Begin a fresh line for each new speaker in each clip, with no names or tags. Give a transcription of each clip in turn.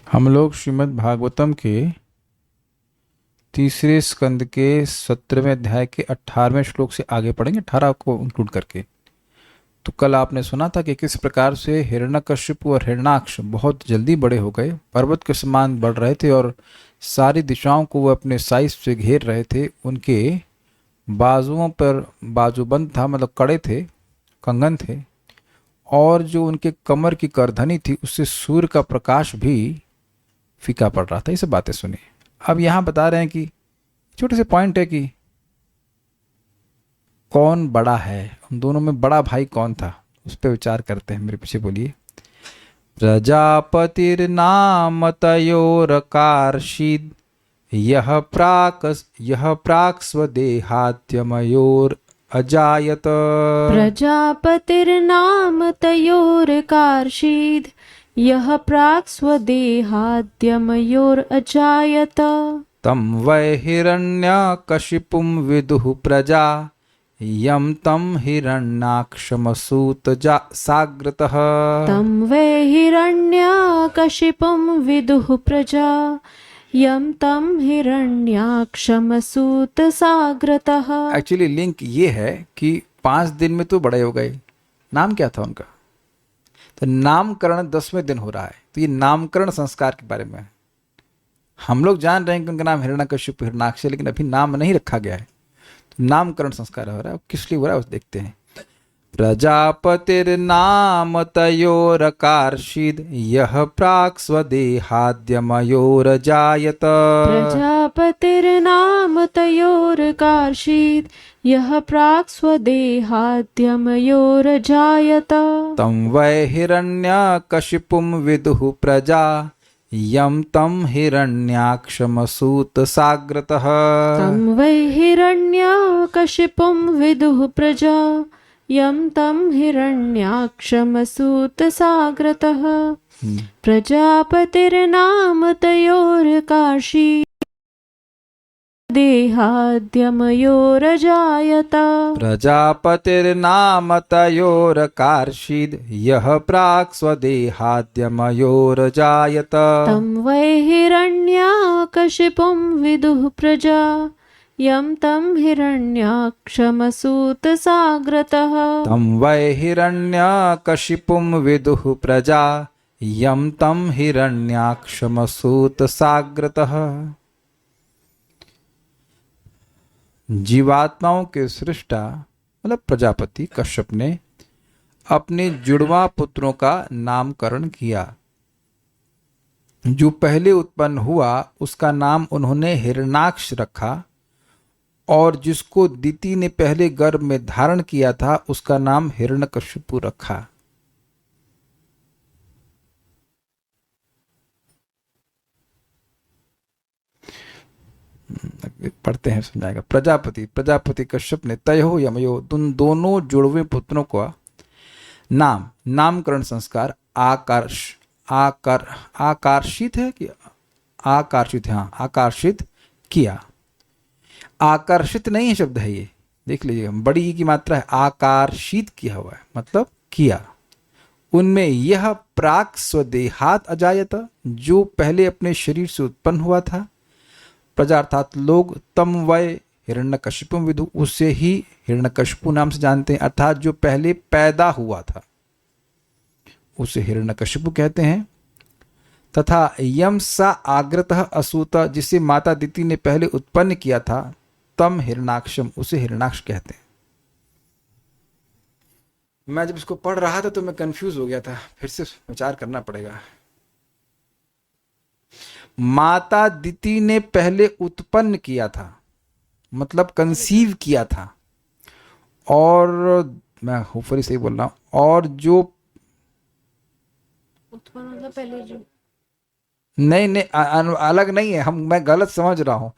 हम लोग श्रीमद् भागवतम के तीसरे स्कंद के 17वें अध्याय के 18वें श्लोक से आगे पढ़ेंगे, 18 को इंक्लूड करके। तो कल आपने सुना था कि किस प्रकार से हिरण्यकश्यप और हिरण्याक्ष बहुत जल्दी बड़े हो गए, पर्वत के समान बढ़ रहे थे और सारी दिशाओं को वो अपने साइज से घेर रहे थे। उनके बाजुओं पर बाजूबंद था, मतलब कड़े थे, कंगन थे, और जो उनके कमर की करधनी थी उससे सूर्य का प्रकाश भी फीका पड़ रहा था। ये सब बातें सुनी। अब यहाँ बता रहे हैं कि छोटे से पॉइंट है कि कौन बड़ा है, उन दोनों में बड़ा भाई कौन था, उस पर विचार करते हैं। मेरे पीछे बोलिए। प्रजापतिर्नाम तयोरकार्षीद् यह प्राक् स्वदेहाद्यमयोर अजायत।
प्रजापतिर्नाम तयोरकार्षीद् यः प्राक् स्वदेहाद्यमयोरजायत।
तं वै हिरण्यकशिपुं विदुः प्रजा यं तं हिरण्याक्षमसूत साग्रतः।
तं वै हिरण्यकशिपुं विदुः प्रजा यं तं हिरण्याक्षमसूत साग्रतः।
एक्चुअली लिंक ये है कि 5 दिन में तो बड़े हो गए। नाम क्या था उनका? तो नामकरण 10वें दिन हो रहा है। तो ये नामकरण संस्कार के बारे में है। हम लोग जान रहे हैं कि उनका नाम हिरण्यकशिप हिरण्याक्ष है, लेकिन अभी नाम नहीं रखा गया है। तो नामकरण संस्कार हो रहा है। किस लिए हो रहा है उसे देखते हैं। प्रजापतिर्नाम तयोरकार्षीद् यः प्राक् स्वदेहाद्यमयोरजायत।
प्रजापतिर्नाम तयोरकार्षीद् यः प्राक् स्वदेहाद्यमयोरजायत।
तं वै हिरण्यकशिपुं विदुः प्रजा यं तं हिरण्याक्षमसूत साग्रतः।
तं वै हिरण्यकशिपुं विदुः प्रजा यं तं हिरण्याक्षमसूत साग्रतः। प्रजापतिर्नाम तयोरकार्षीद् देहाद्यमयोरजायत।
प्रजापतिर्नाम तयोरकार्षीद् यः प्राक् स्वदेहाद्यमयोरजायत।
तं वै हिरण्यकशिपुं विदुः प्रजा यं तं हिरण्याक्षमसूत साग्रतः।
तं वै हिरण्यकशिपुं विदुः प्रजा यं तं हिरण्याक्षमसूत साग्रतः। जीवात्माओं के सृष्टा मतलब प्रजापति कश्यप ने अपने जुड़वा पुत्रों का नामकरण किया। जो पहले उत्पन्न हुआ उसका नाम उन्होंने हिरण्याक्ष रखा, और जिसको दिति ने पहले गर्भ में धारण किया था उसका नाम हिरण्यकशिपु रखा। पढ़ते हैं, समझाएगा। प्रजापति कश्यप ने तयो यमयो उन दोनों जुड़वे पुत्रों का नामकरण संस्कार आकर्षित है कि आकर्षित, हाँ, आकर्षित किया। आकर्षित नहीं है शब्द है ये, देख लीजिए, बड़ी की मात्रा है। आकर्षित किया हुआ है मतलब किया। उनमें यह प्राक स्वदेहात अजायत, जो पहले अपने शरीर से उत्पन्न हुआ था। प्रजा अर्थात लोग, तम वय हिरण्यकशिपु विदु, उससे ही हिरण्यकशिपु नाम से जानते हैं, अर्थात जो पहले पैदा हुआ था उसे हिरण्यकशिपु कहते हैं। तथा यम सा आग्रतः असूता, जिसे माता दिति ने पहले उत्पन्न किया था, तम हिरण्याक्षम, उसे हिरण्याक्ष कहते हैं। मैं जब इसको पढ़ रहा था तो मैं कंफ्यूज हो गया था, फिर से विचार करना पड़ेगा। माता दिति ने पहले उत्पन्न किया था मतलब कंसीव किया था, और मैं होपफुली सही बोल रहा हूं, और जो
उत्पन्न मतलब पहले जो
नहीं अलग नहीं है। मैं गलत समझ रहा हूँ।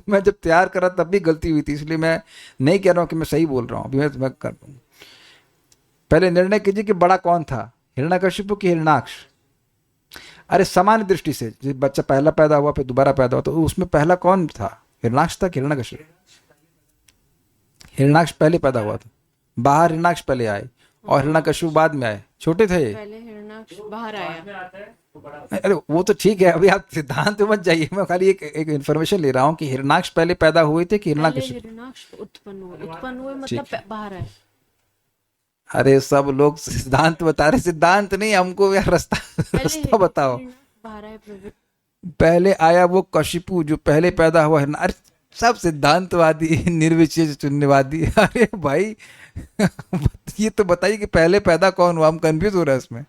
मैं जब तैयार कर रहा तब भी गलती हुई थी, इसलिए मैं नहीं कह रहा हूँ कि मैं सही बोल रहा हूँ। अभी मैं कर दूँ। पहले निर्णय कीजिए कि बड़ा कौन था, हिरण्यकशिपु की हिरण्याक्ष। अरे सामान्य दृष्टि से जब बच्चा पहला पैदा हुआ फिर दोबारा पैदा हुआ, तो उसमें पहला कौन था, हिरण्याक्ष था कि हिरण्यकशिपु? हिरण्याक्ष पहले पैदा हुआ था, बाहर हिरण्याक्ष पहले आए और हिरण्यकशिपु बाद में आए। छोटे थे ये,
पहले हिरण्याक्ष बाहर आया।
अरे वो तो ठीक है, अभी आप सिद्धांत में मत जाइए, मैं खाली एक इन्फॉर्मेशन ले रहा हूँ कि हिरणाक्ष पहले पैदा हुए थे कि
पहले
हिरण्यकशिप।
हिरण्याक्ष उत्पन्न हुए मतलब
ठीक है।
बाहर आए।
अरे सब लोग सिद्धांत बता रहे, सिद्धांत नहीं, हमको यार रास्ता
पहले
रास्ता बताओ।
हिरण्याक्ष बाहर आए प्रवेश।
पहले आया वो कशिपु जो पहले पैदा हुआ हिरण्य, अरे सब सिद्धांतवादी निर्विशेष शून्यवादी। अरे भाई ये तो बताइए कि पहले पैदा कौन हुआ, हम कंफ्यूज हो रहे हैं इसमें।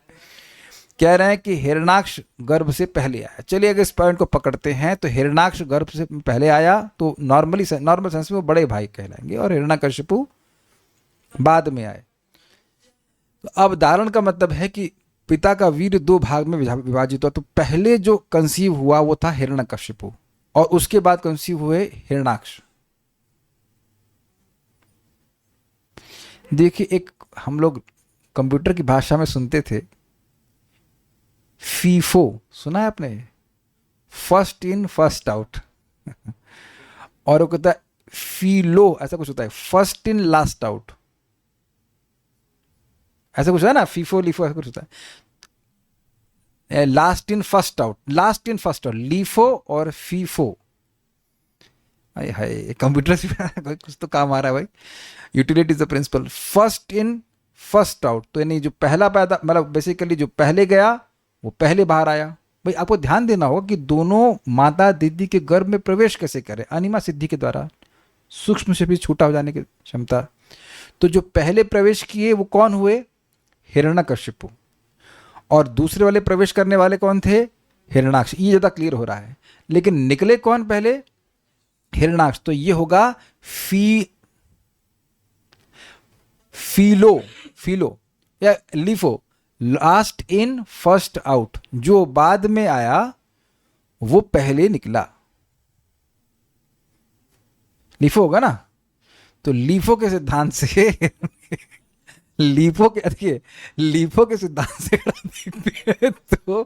कह रहे हैं कि हिरणाक्ष गर्भ से पहले आया। चलिए अगर इस पॉइंट को पकड़ते हैं तो हिरणाक्ष गर्भ से पहले आया तो नॉर्मल सेंस में वो बड़े भाई कहलाएंगे, और हिरण्यकशिपु बाद में आए। तो अब धारण का मतलब है कि पिता का वीर दो भाग में विभाजित हुआ, तो पहले जो कंसीव हुआ वो था हिरण्यकशिपु, और उसके बाद कंसीव हुए हिरणाक्ष। देखिए एक हम लोग कंप्यूटर की भाषा में सुनते थे, फीफो सुना है आपने, फर्स्ट इन फर्स्ट आउट। और वो कहता है फीलो, ऐसा कुछ होता है, फर्स्ट इन लास्ट आउट, ऐसा कुछ है ना, फीफो लीफो ऐसा कुछ होता है। Last in first out, last in first out, LIFO और फीफो। हाय हाय कंप्यूटर से कुछ तो काम आ रहा है भाई। Utility is the principle, first in first out, तो यानी जो पहला पैदा मतलब बेसिकली जो पहले गया वो पहले बाहर आया। भाई आपको ध्यान देना होगा कि दोनों माता दीदी के गर्भ में प्रवेश कैसे करें, अनिमा सिद्धि के द्वारा, सूक्ष्म से भी छोटा हो जाने की क्षमता। तो जो पहले प्रवेश किए वो कौन हुए, हिरण्यकशिपु, और दूसरे वाले प्रवेश करने वाले कौन थे, हिरणाक्ष। ये ज़्यादा क्लियर हो रहा है। लेकिन निकले कौन पहले, हिरणाक्ष, तो ये होगा फीलो या LIFO, last in first out, जो बाद में आया वो पहले निकला। लीफो होगा ना, तो लीफो के सिद्धांत से लीफो के देखिए लीफो के सिद्धांत से अगर देखते हैं तो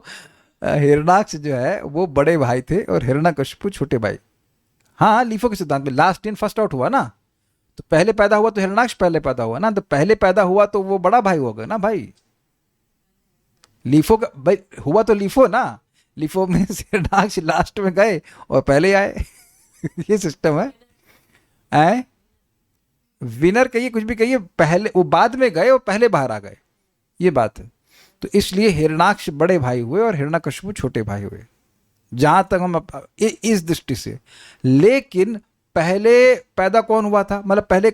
हिरणाक्ष जो है वो बड़े भाई थे और हिरण्यकशिपु छोटे भाई। हाँ लीफो के सिद्धांत में लास्ट इन फर्स्ट आउट हुआ ना, तो पहले पैदा हुआ तो हिरणाक्ष पहले पैदा हुआ ना, तो पहले पैदा हुआ तो वो बड़ा भाई होगा ना भाई। लीफो का भाई हुआ तो लीफो ना, लीफो में हिरणाक्ष लास्ट में गए और पहले आए। ये सिस्टम है। आए विनर कहिए कुछ भी कहिए, पहले वो बाद में गए और पहले बाहर आ गए, ये बात है। तो इसलिए हिरणाक्ष बड़े भाई हुए और हिरण्यकशिपु छोटे भाई हुए, जहां तक हम इस दृष्टि से। लेकिन पहले पैदा कौन हुआ था, मतलब पहले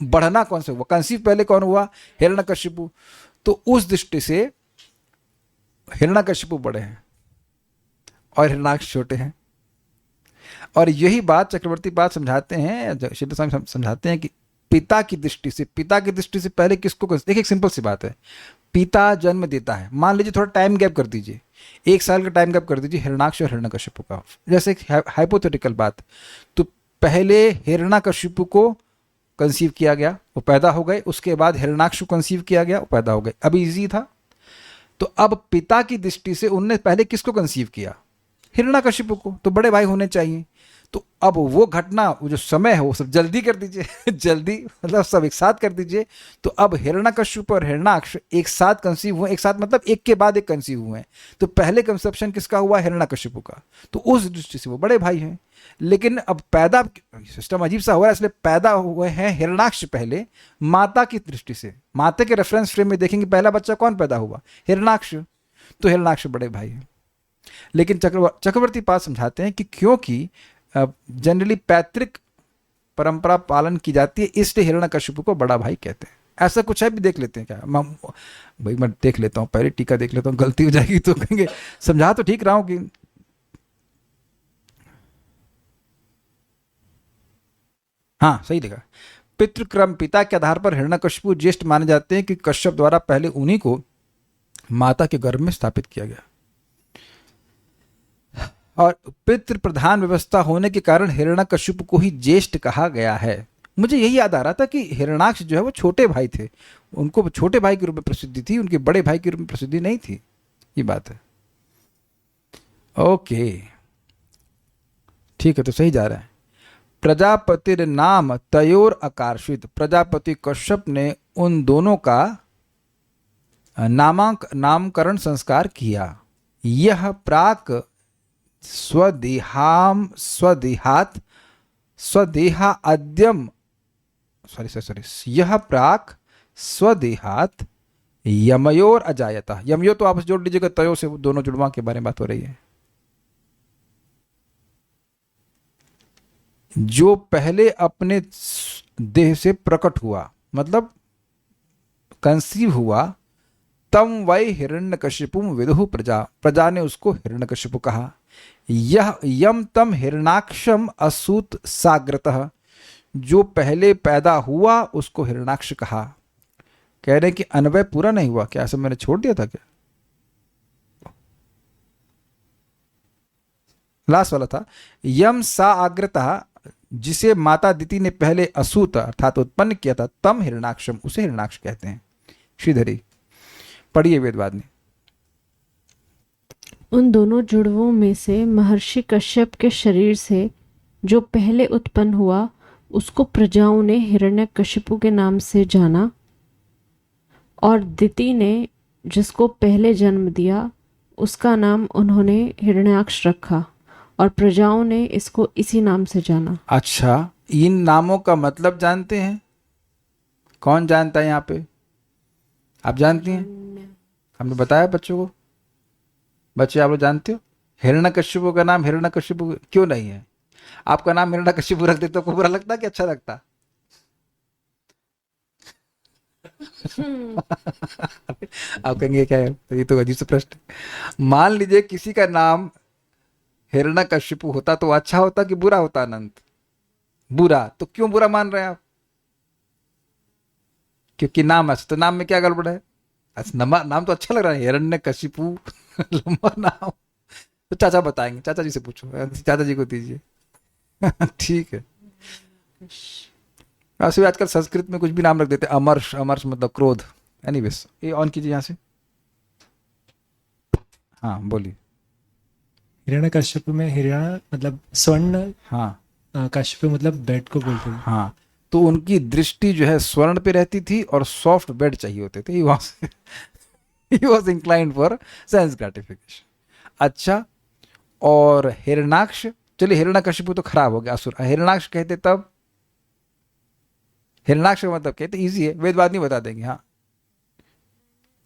बढ़ना कौन से हुआ, कंसीव पहले कौन हुआ, हिरण्यकशिपु। तो उस दृष्टि से हिरण्यकशिपु बड़े हैं और हिरणाक्ष छोटे हैं। और यही बात चक्रवर्ती बात समझाते हैं, शिव स्वामी समझाते हैं कि पिता की दृष्टि से पहले किसको, देखिए एक सिंपल सी बात है, पिता जन्म देता है, मान लीजिए थोड़ा टाइम गैप कर दीजिए, 1 साल का टाइम गैप कर दीजिए हिरणाक्ष और हिरण्यकशिपु का, जैसे एक हाइपोथेटिकल बात। तो पहले हिरण्यकशिपु को कंसीव किया गया, वो पैदा हो गए, उसके बाद हिरणाक्ष को कंसीव किया गया, वो पैदा हो गए, अभी इजी था। तो अब पिता की दृष्टि से उनने पहले किसको कंसीव किया, हिरण्यकशिपु को, तो बड़े भाई होने चाहिए। तो अब वो घटना, वो जो समय है वो सब जल्दी कर दीजिए जल्दी मतलब सब एक साथ कर दीजिए। तो अब हिरण्यकशिपु और हिरणाक्ष एक साथ कंसीव हुए, एक साथ मतलब एक के बाद एक कंसीव हुए हैं। तो पहले कंसेप्शन किसका हुआ, हिरण्यकशिपु का, तो उस दृष्टि से वो बड़े भाई हैं। लेकिन अब पैदा सिस्टम अजीब सा हुआ है, इसलिए पैदा हुए हैं हिरणाक्ष पहले माता की दृष्टि से, माता के रेफरेंस फ्रेम में देखेंगे पहला बच्चा कौन पैदा हुआ, हिरणाक्ष, तो हिरणाक्ष बड़े भाई हैं। लेकिन चक्रवर्ती पाद समझाते हैं कि क्योंकि जनरली पैतृक परंपरा पालन की जाती है, इसलिए हिरण्यकशिपु को बड़ा भाई कहते हैं। ऐसा कुछ है भी, देख लेते हैं क्या, भाई मैं देख लेता हूँ, पहले टीका देख लेता हूँ, गलती हो जाएगी तो कहेंगे समझा तो ठीक रहा हूँ कि हाँ सही लिखा। पितृक्रम पिता के आधार पर हिरण्यकशिपु ज्येष्ठ माने जाते हैं कि कश्यप द्वारा पहले उन्हीं को माता के गर्भ में स्थापित किया गया, और पितृ प्रधान व्यवस्था होने के कारण हिरण्यकशिपु को ही ज्येष्ठ कहा गया है। मुझे यही याद आ रहा था कि हिरणाक्ष जो है वो छोटे भाई थे, उनको छोटे भाई के रूप में प्रसिद्धि थी, उनके बड़े भाई के रूप में प्रसिद्धि नहीं थी, ये बात है। ओके ठीक है, तो सही जा रहा है। प्रजापतिर नाम तयोर आकर्षित, प्रजापति कश्यप ने उन दोनों का नामकरण संस्कार किया, यह प्राक स्वदेहात स्वदेहा अद्यम सॉरी यह प्राक स्वदेहात यमयोर अजायता। यमयो तो आपस जोड़ लीजिएगा, तयो से दोनों जुड़वा के बारे में बात हो रही है। जो पहले अपने देह से प्रकट हुआ, मतलब कंसीव हुआ, तम वै हिरण्यकशिपुम विदुः प्रजा, प्रजा ने उसको हिरण्यकशिपु कहा। यह यम तम हिरणाक्षम असूत साग्रतः, जो पहले पैदा हुआ उसको हिरणाक्ष कहा। कह रहे कि अन्वय पूरा नहीं हुआ क्या? ऐसा मैंने छोड़ दिया था क्या? लास्ट वाला था यम सा आग्रता, जिसे माता दिति ने पहले असूत अर्थात उत्पन्न किया था, तम हिरणाक्षम, उसे हिरणाक्ष कहते हैं। श्रीधरी पढ़िए वेदवाद में।
उन दोनों जुड़वों में से महर्षि कश्यप के शरीर से जो पहले उत्पन्न हुआ उसको प्रजाओं ने हिरण्यकशिपु के नाम से जाना, और दिति ने जिसको पहले जन्म दिया उसका नाम उन्होंने हिरण्याक्ष रखा, और प्रजाओं ने इसको इसी नाम से जाना।
अच्छा, इन नामों का मतलब जानते हैं? कौन जानता है यहाँ पे? आप जानती हैं? हमने बताया बच्चों को। बच्चे आप लोग जानते हो हिरण्यकशिपु का नाम हिरण्यकशिपु क्यों नहीं है? आपका नाम हिरण्यकशिपु रख देते तो बुरा लगता कि अच्छा लगता? आप कहेंगे क्या है, तो ये तो अजीब सा प्रश्न है। मान लीजिए किसी का नाम हिरण्यकशिपु होता तो अच्छा होता कि बुरा होता? अनंत बुरा। तो क्यों बुरा मान रहे हैं आप? क्योंकि नाम अच्छा, तो नाम में क्या गड़बड़ है? अच्छा, नाम तो अच्छा लग रहा है हिरण्यकशिपु लंबा नाम। तो चाचा बताएंगे, चाचा जी से पूछो, चाचा जी को दीजिए। ठीक है। वैसे आजकल संस्कृत में कुछ भी नाम रख देते, अमर्ष, अमर्ष मतलब क्रोध। एनीवेज, ये ऑन कीजिए यहाँ से। हाँ बोलिए।
हिरण्यकश्यप में हिरण्य मतलब स्वर्ण,
हाँ
कश्यप मतलब बेड को बोलते हैं।
हाँ, तो उनकी दृष्टि जो है स्वर्ण पे रहती थी और सॉफ्ट बेड चाहिए होते थे। He was inclined for sense gratification. अच्छा, और हिरणाक्ष, चलिए हिरण्यकशिपु तो खराब हो गया, असुर। हिरणाक्ष कहते तब, हिरणाक्ष का मतलब कहते, इजी है, वेदवाद नहीं बता देंगे। हाँ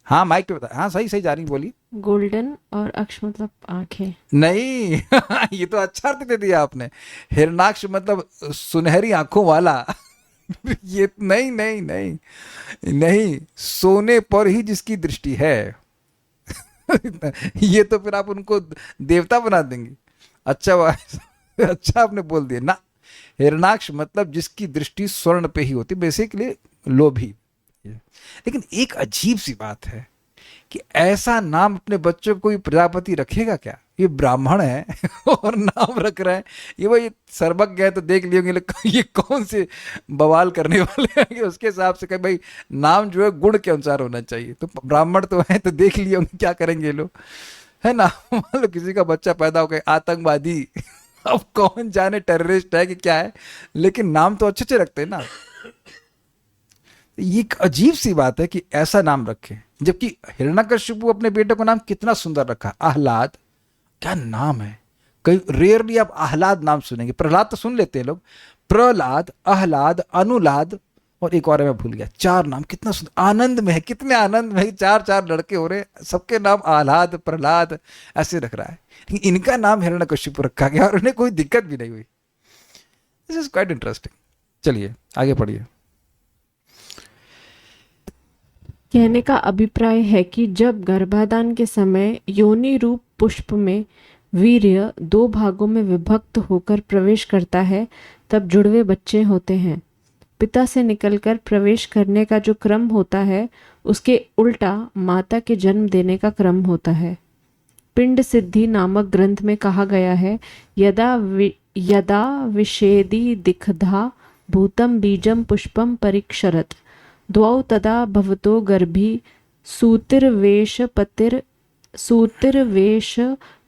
हाँ माइक पे बता। हाँ सही सही जा रही, बोलिए।
गोल्डन, और अक्ष मतलब आंखें।
नहीं ये तो अच्छा अर्थ दे दिया आपने। हिरणाक्ष मतलब सुनहरी आंखों वाला। ये नहीं नहीं नहीं नहीं, सोने पर ही जिसकी दृष्टि है। ये तो फिर आप उनको देवता बना देंगे। अच्छा अच्छा आपने बोल दिया ना। हिरणाक्ष मतलब जिसकी दृष्टि स्वर्ण पे ही होती, बेसिकली लोभी। लेकिन एक अजीब सी बात है कि ऐसा नाम अपने बच्चों को कोई प्रजापति रखेगा क्या? ये ब्राह्मण है और नाम रख रहे हैं। ये वही सर्वज्ञ है तो देख लिए होंगे ये कौन से बवाल करने वाले हैं, उसके हिसाब से कहीं भाई नाम जो है गुण के अनुसार होना चाहिए। तो ब्राह्मण तो है तो देख लिए होंगे क्या करेंगे ये लोग, है ना। मान लो किसी का बच्चा पैदा हो गया आतंकवादी, अब कौन जाने टेररिस्ट है कि क्या है, लेकिन नाम तो अच्छे से रखते हैं ना। ये एक अजीब सी बात है कि ऐसा नाम रखे, जबकि हिरण्यकशिपु अपने बेटे को नाम कितना सुंदर रखा, आह्लाद। क्या नाम है! कई रेयरली आप आह्लाद नाम सुनेंगे। प्रहलाद तो सुन लेते हैं लोग, प्रहलाद, आह्लाद, अनुलाद, और एक और मैं भूल गया। 4 नाम कितना सुंदर, आनंद में है, कितने आनंद में 4 लड़के हो रहे, सबके नाम आह्लाद, प्रहलाद ऐसे रख रहा है, लेकिन इनका नाम हिरण्यकशिपु रखा गया और उन्हें कोई दिक्कत भी नहीं हुई। This is quite interesting. चलिए आगे पढ़िए।
कहने का अभिप्राय है कि जब गर्भाधान के समय योनि रूप पुष्प में वीर्य 2 भागों में विभक्त होकर प्रवेश करता है, तब जुड़वे बच्चे होते हैं। पिता से निकलकर प्रवेश करने का जो क्रम होता है उसके उल्टा माता के जन्म देने का क्रम होता है। पिंड सिद्धि नामक ग्रंथ में कहा गया है, यदा विषेदी दिखधा भूतम बीजम पुष्पम परीक्षरत द्वौ तदा भवतो गर्भी सूतिर्वेश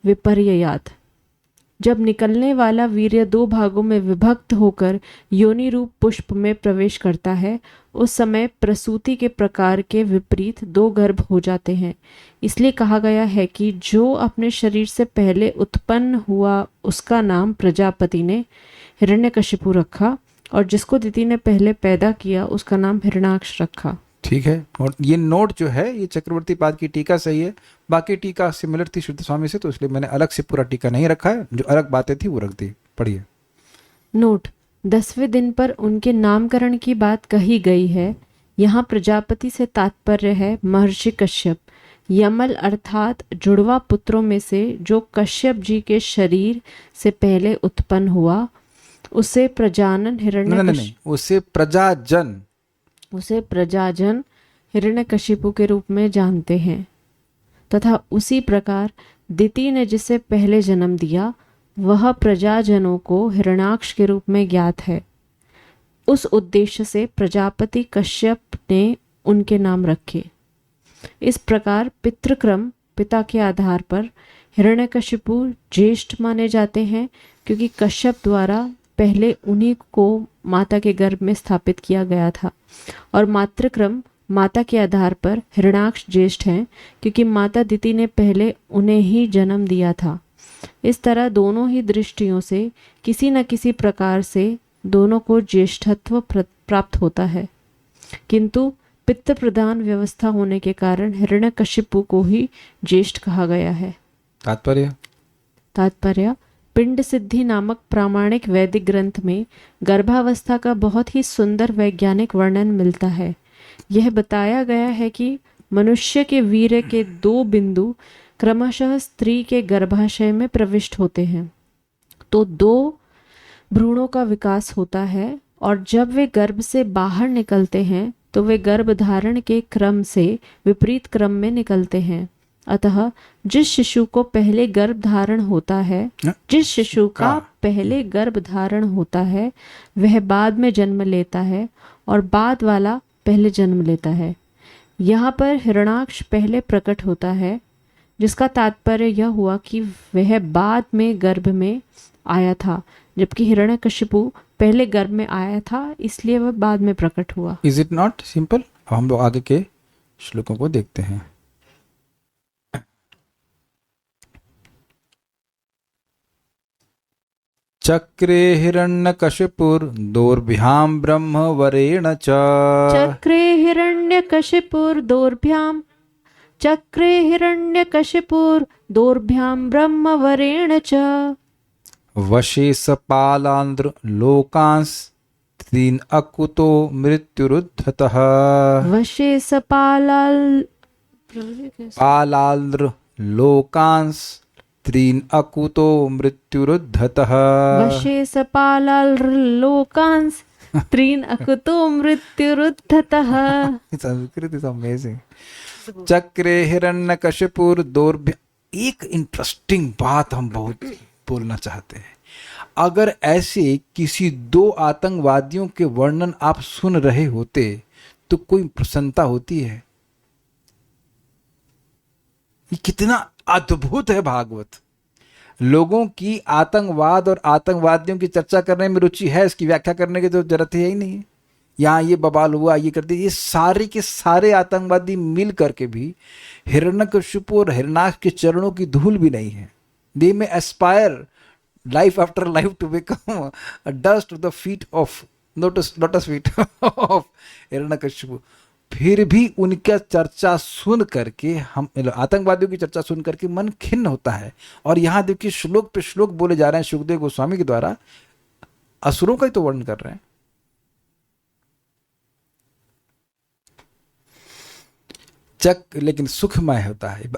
विपर्ययात्। जब निकलने वाला वीर्य दो भागों में विभक्त होकर योनि रूप पुष्प में प्रवेश करता है, उस समय प्रसूति के प्रकार के विपरीत दो गर्भ हो जाते हैं। इसलिए कहा गया है कि जो अपने शरीर से पहले उत्पन्न हुआ उसका नाम प्रजापति ने हिरण्यकशिपु रखा, और जिसको दिति ने पहले पैदा किया उसका नाम हिरण्याक्ष रखा।
ठीक है। और ये नोट जो है ये चक्रवर्ती पाद की टीका सही है, बाकी टीका सिमिलर थी शुद्ध स्वामी से, तो इसलिए मैंने अलग से पूरा टीका नहीं रखा है, जो अलग बातें थी वो रख दी। पढ़िए।
नोट: 10वें दिन पर उनके नामकरण की बात कही गई है। यहाँ प्रजापति से तात्पर्य है महर्षि कश्यप। यमल अर्थात जुड़वा पुत्रों में से जो कश्यप जी के शरीर से पहले उत्पन्न हुआ उसे प्रजानन
नहीं,
उसे प्रजाजन हिरण्यकशिपु के रूप में जानते हैं, तथा उसी प्रकार दिति ने जिसे पहले जन्म दिया वह प्रजाजनों को हिरण्याक्ष के रूप में ज्ञात है। उस उद्देश्य से प्रजापति कश्यप ने उनके नाम रखे। इस प्रकार पितृक्रम पिता के आधार पर हिरण्यकशिपु ज्येष्ठ माने जाते हैं, क्योंकि कश्यप द्वारा पहले उन्हीं को माता के गर्भ में स्थापित किया गया था, और मातृक्रम माता के आधार पर हिरण्याक्ष ज्येष्ठ हैं, क्योंकि माता दिति ने पहले उन्हें ही जन्म दिया था। इस तरह दोनों ही दृष्टियों से किसी न किसी प्रकार से दोनों को ज्येष्ठत्व प्राप्त होता है, किंतु पितृ प्रधान व्यवस्था होने के कारण हिरण्यकशिपु को ही ज्येष्ठ कहा गया है। तात्पर्य: पिंड सिद्धि नामक प्रामाणिक वैदिक ग्रंथ में गर्भावस्था का बहुत ही सुंदर वैज्ञानिक वर्णन मिलता है। यह बताया गया है कि मनुष्य के वीर्य के दो बिंदु क्रमशः स्त्री के गर्भाशय में प्रविष्ट होते हैं, तो दो भ्रूणों का विकास होता है, और जब वे गर्भ से बाहर निकलते हैं तो वे गर्भधारण के क्रम से विपरीत क्रम में निकलते हैं। अतः जिस शिशु का पहले गर्भधारण होता है वह बाद में जन्म लेता है, और बाद वाला पहले जन्म लेता है। यहाँ पर हिरण्याक्ष पहले प्रकट होता है, जिसका तात्पर्य यह हुआ कि वह बाद में गर्भ में आया था, जबकि हिरण्यकशिपु पहले गर्भ में आया था, इसलिए वह बाद में प्रकट हुआ।
Is it not simple? अब हम लोग आगे के श्लोकों को देखते हैं। चक्रे हिरण्यकशिपुर्दोर्भ्यां ब्रह्मवरेण च।
चक्रे हिरण्यकशिपुर्दोर्भ्यां ब्रह्मवरेण च।
वशे सपालांद्र लोकांस त्रीन अकुतो मृत्युरुद्धतः।
वशे
पालांद्र लोकांस त्रीन अकुतो मृत्युरुद्धतः।
वशे सपालाल्लोकांस त्रीन अकुतो मृत्युरुद्धतः।
Sanskrit is amazing. चक्रे हिरण्यकशिपुर्दोर्भ्यां। एक इंटरेस्टिंग बात हम बहुत बोलना चाहते हैं। अगर ऐसे किसी दो आतंकवादियों के वर्णन आप सुन रहे होते तो कोई प्रसन्नता होती है? ये कितना अद्भुत है भागवत। लोगों की आतंकवाद और आतंकवादियों की चर्चा करने में रुचि है, इसकी व्याख्या करने की तो जरूरत है ही नहीं है। यहाँ ये बवाल हुआ, ये करते, ये सारे के सारे आतंकवादी मिल करके भी हिरण्यकशिपु और हिरण्याक्ष के चरणों की धूल भी नहीं है। They may aspire life after life to become a dust of the feet of lotus feet of Hiranyakashipu. फिर भी उनका चर्चा सुन करके हम आतंकवादियों की चर्चा सुन करके मन खिन्न होता है। और यहाँ देखिए श्लोक पे श्लोक बोले जा रहे हैं सुखदेव गोस्वामी के द्वारा, असुरों का ही तो वर्णन कर रहे हैं। लेकिन सुखमय होता है,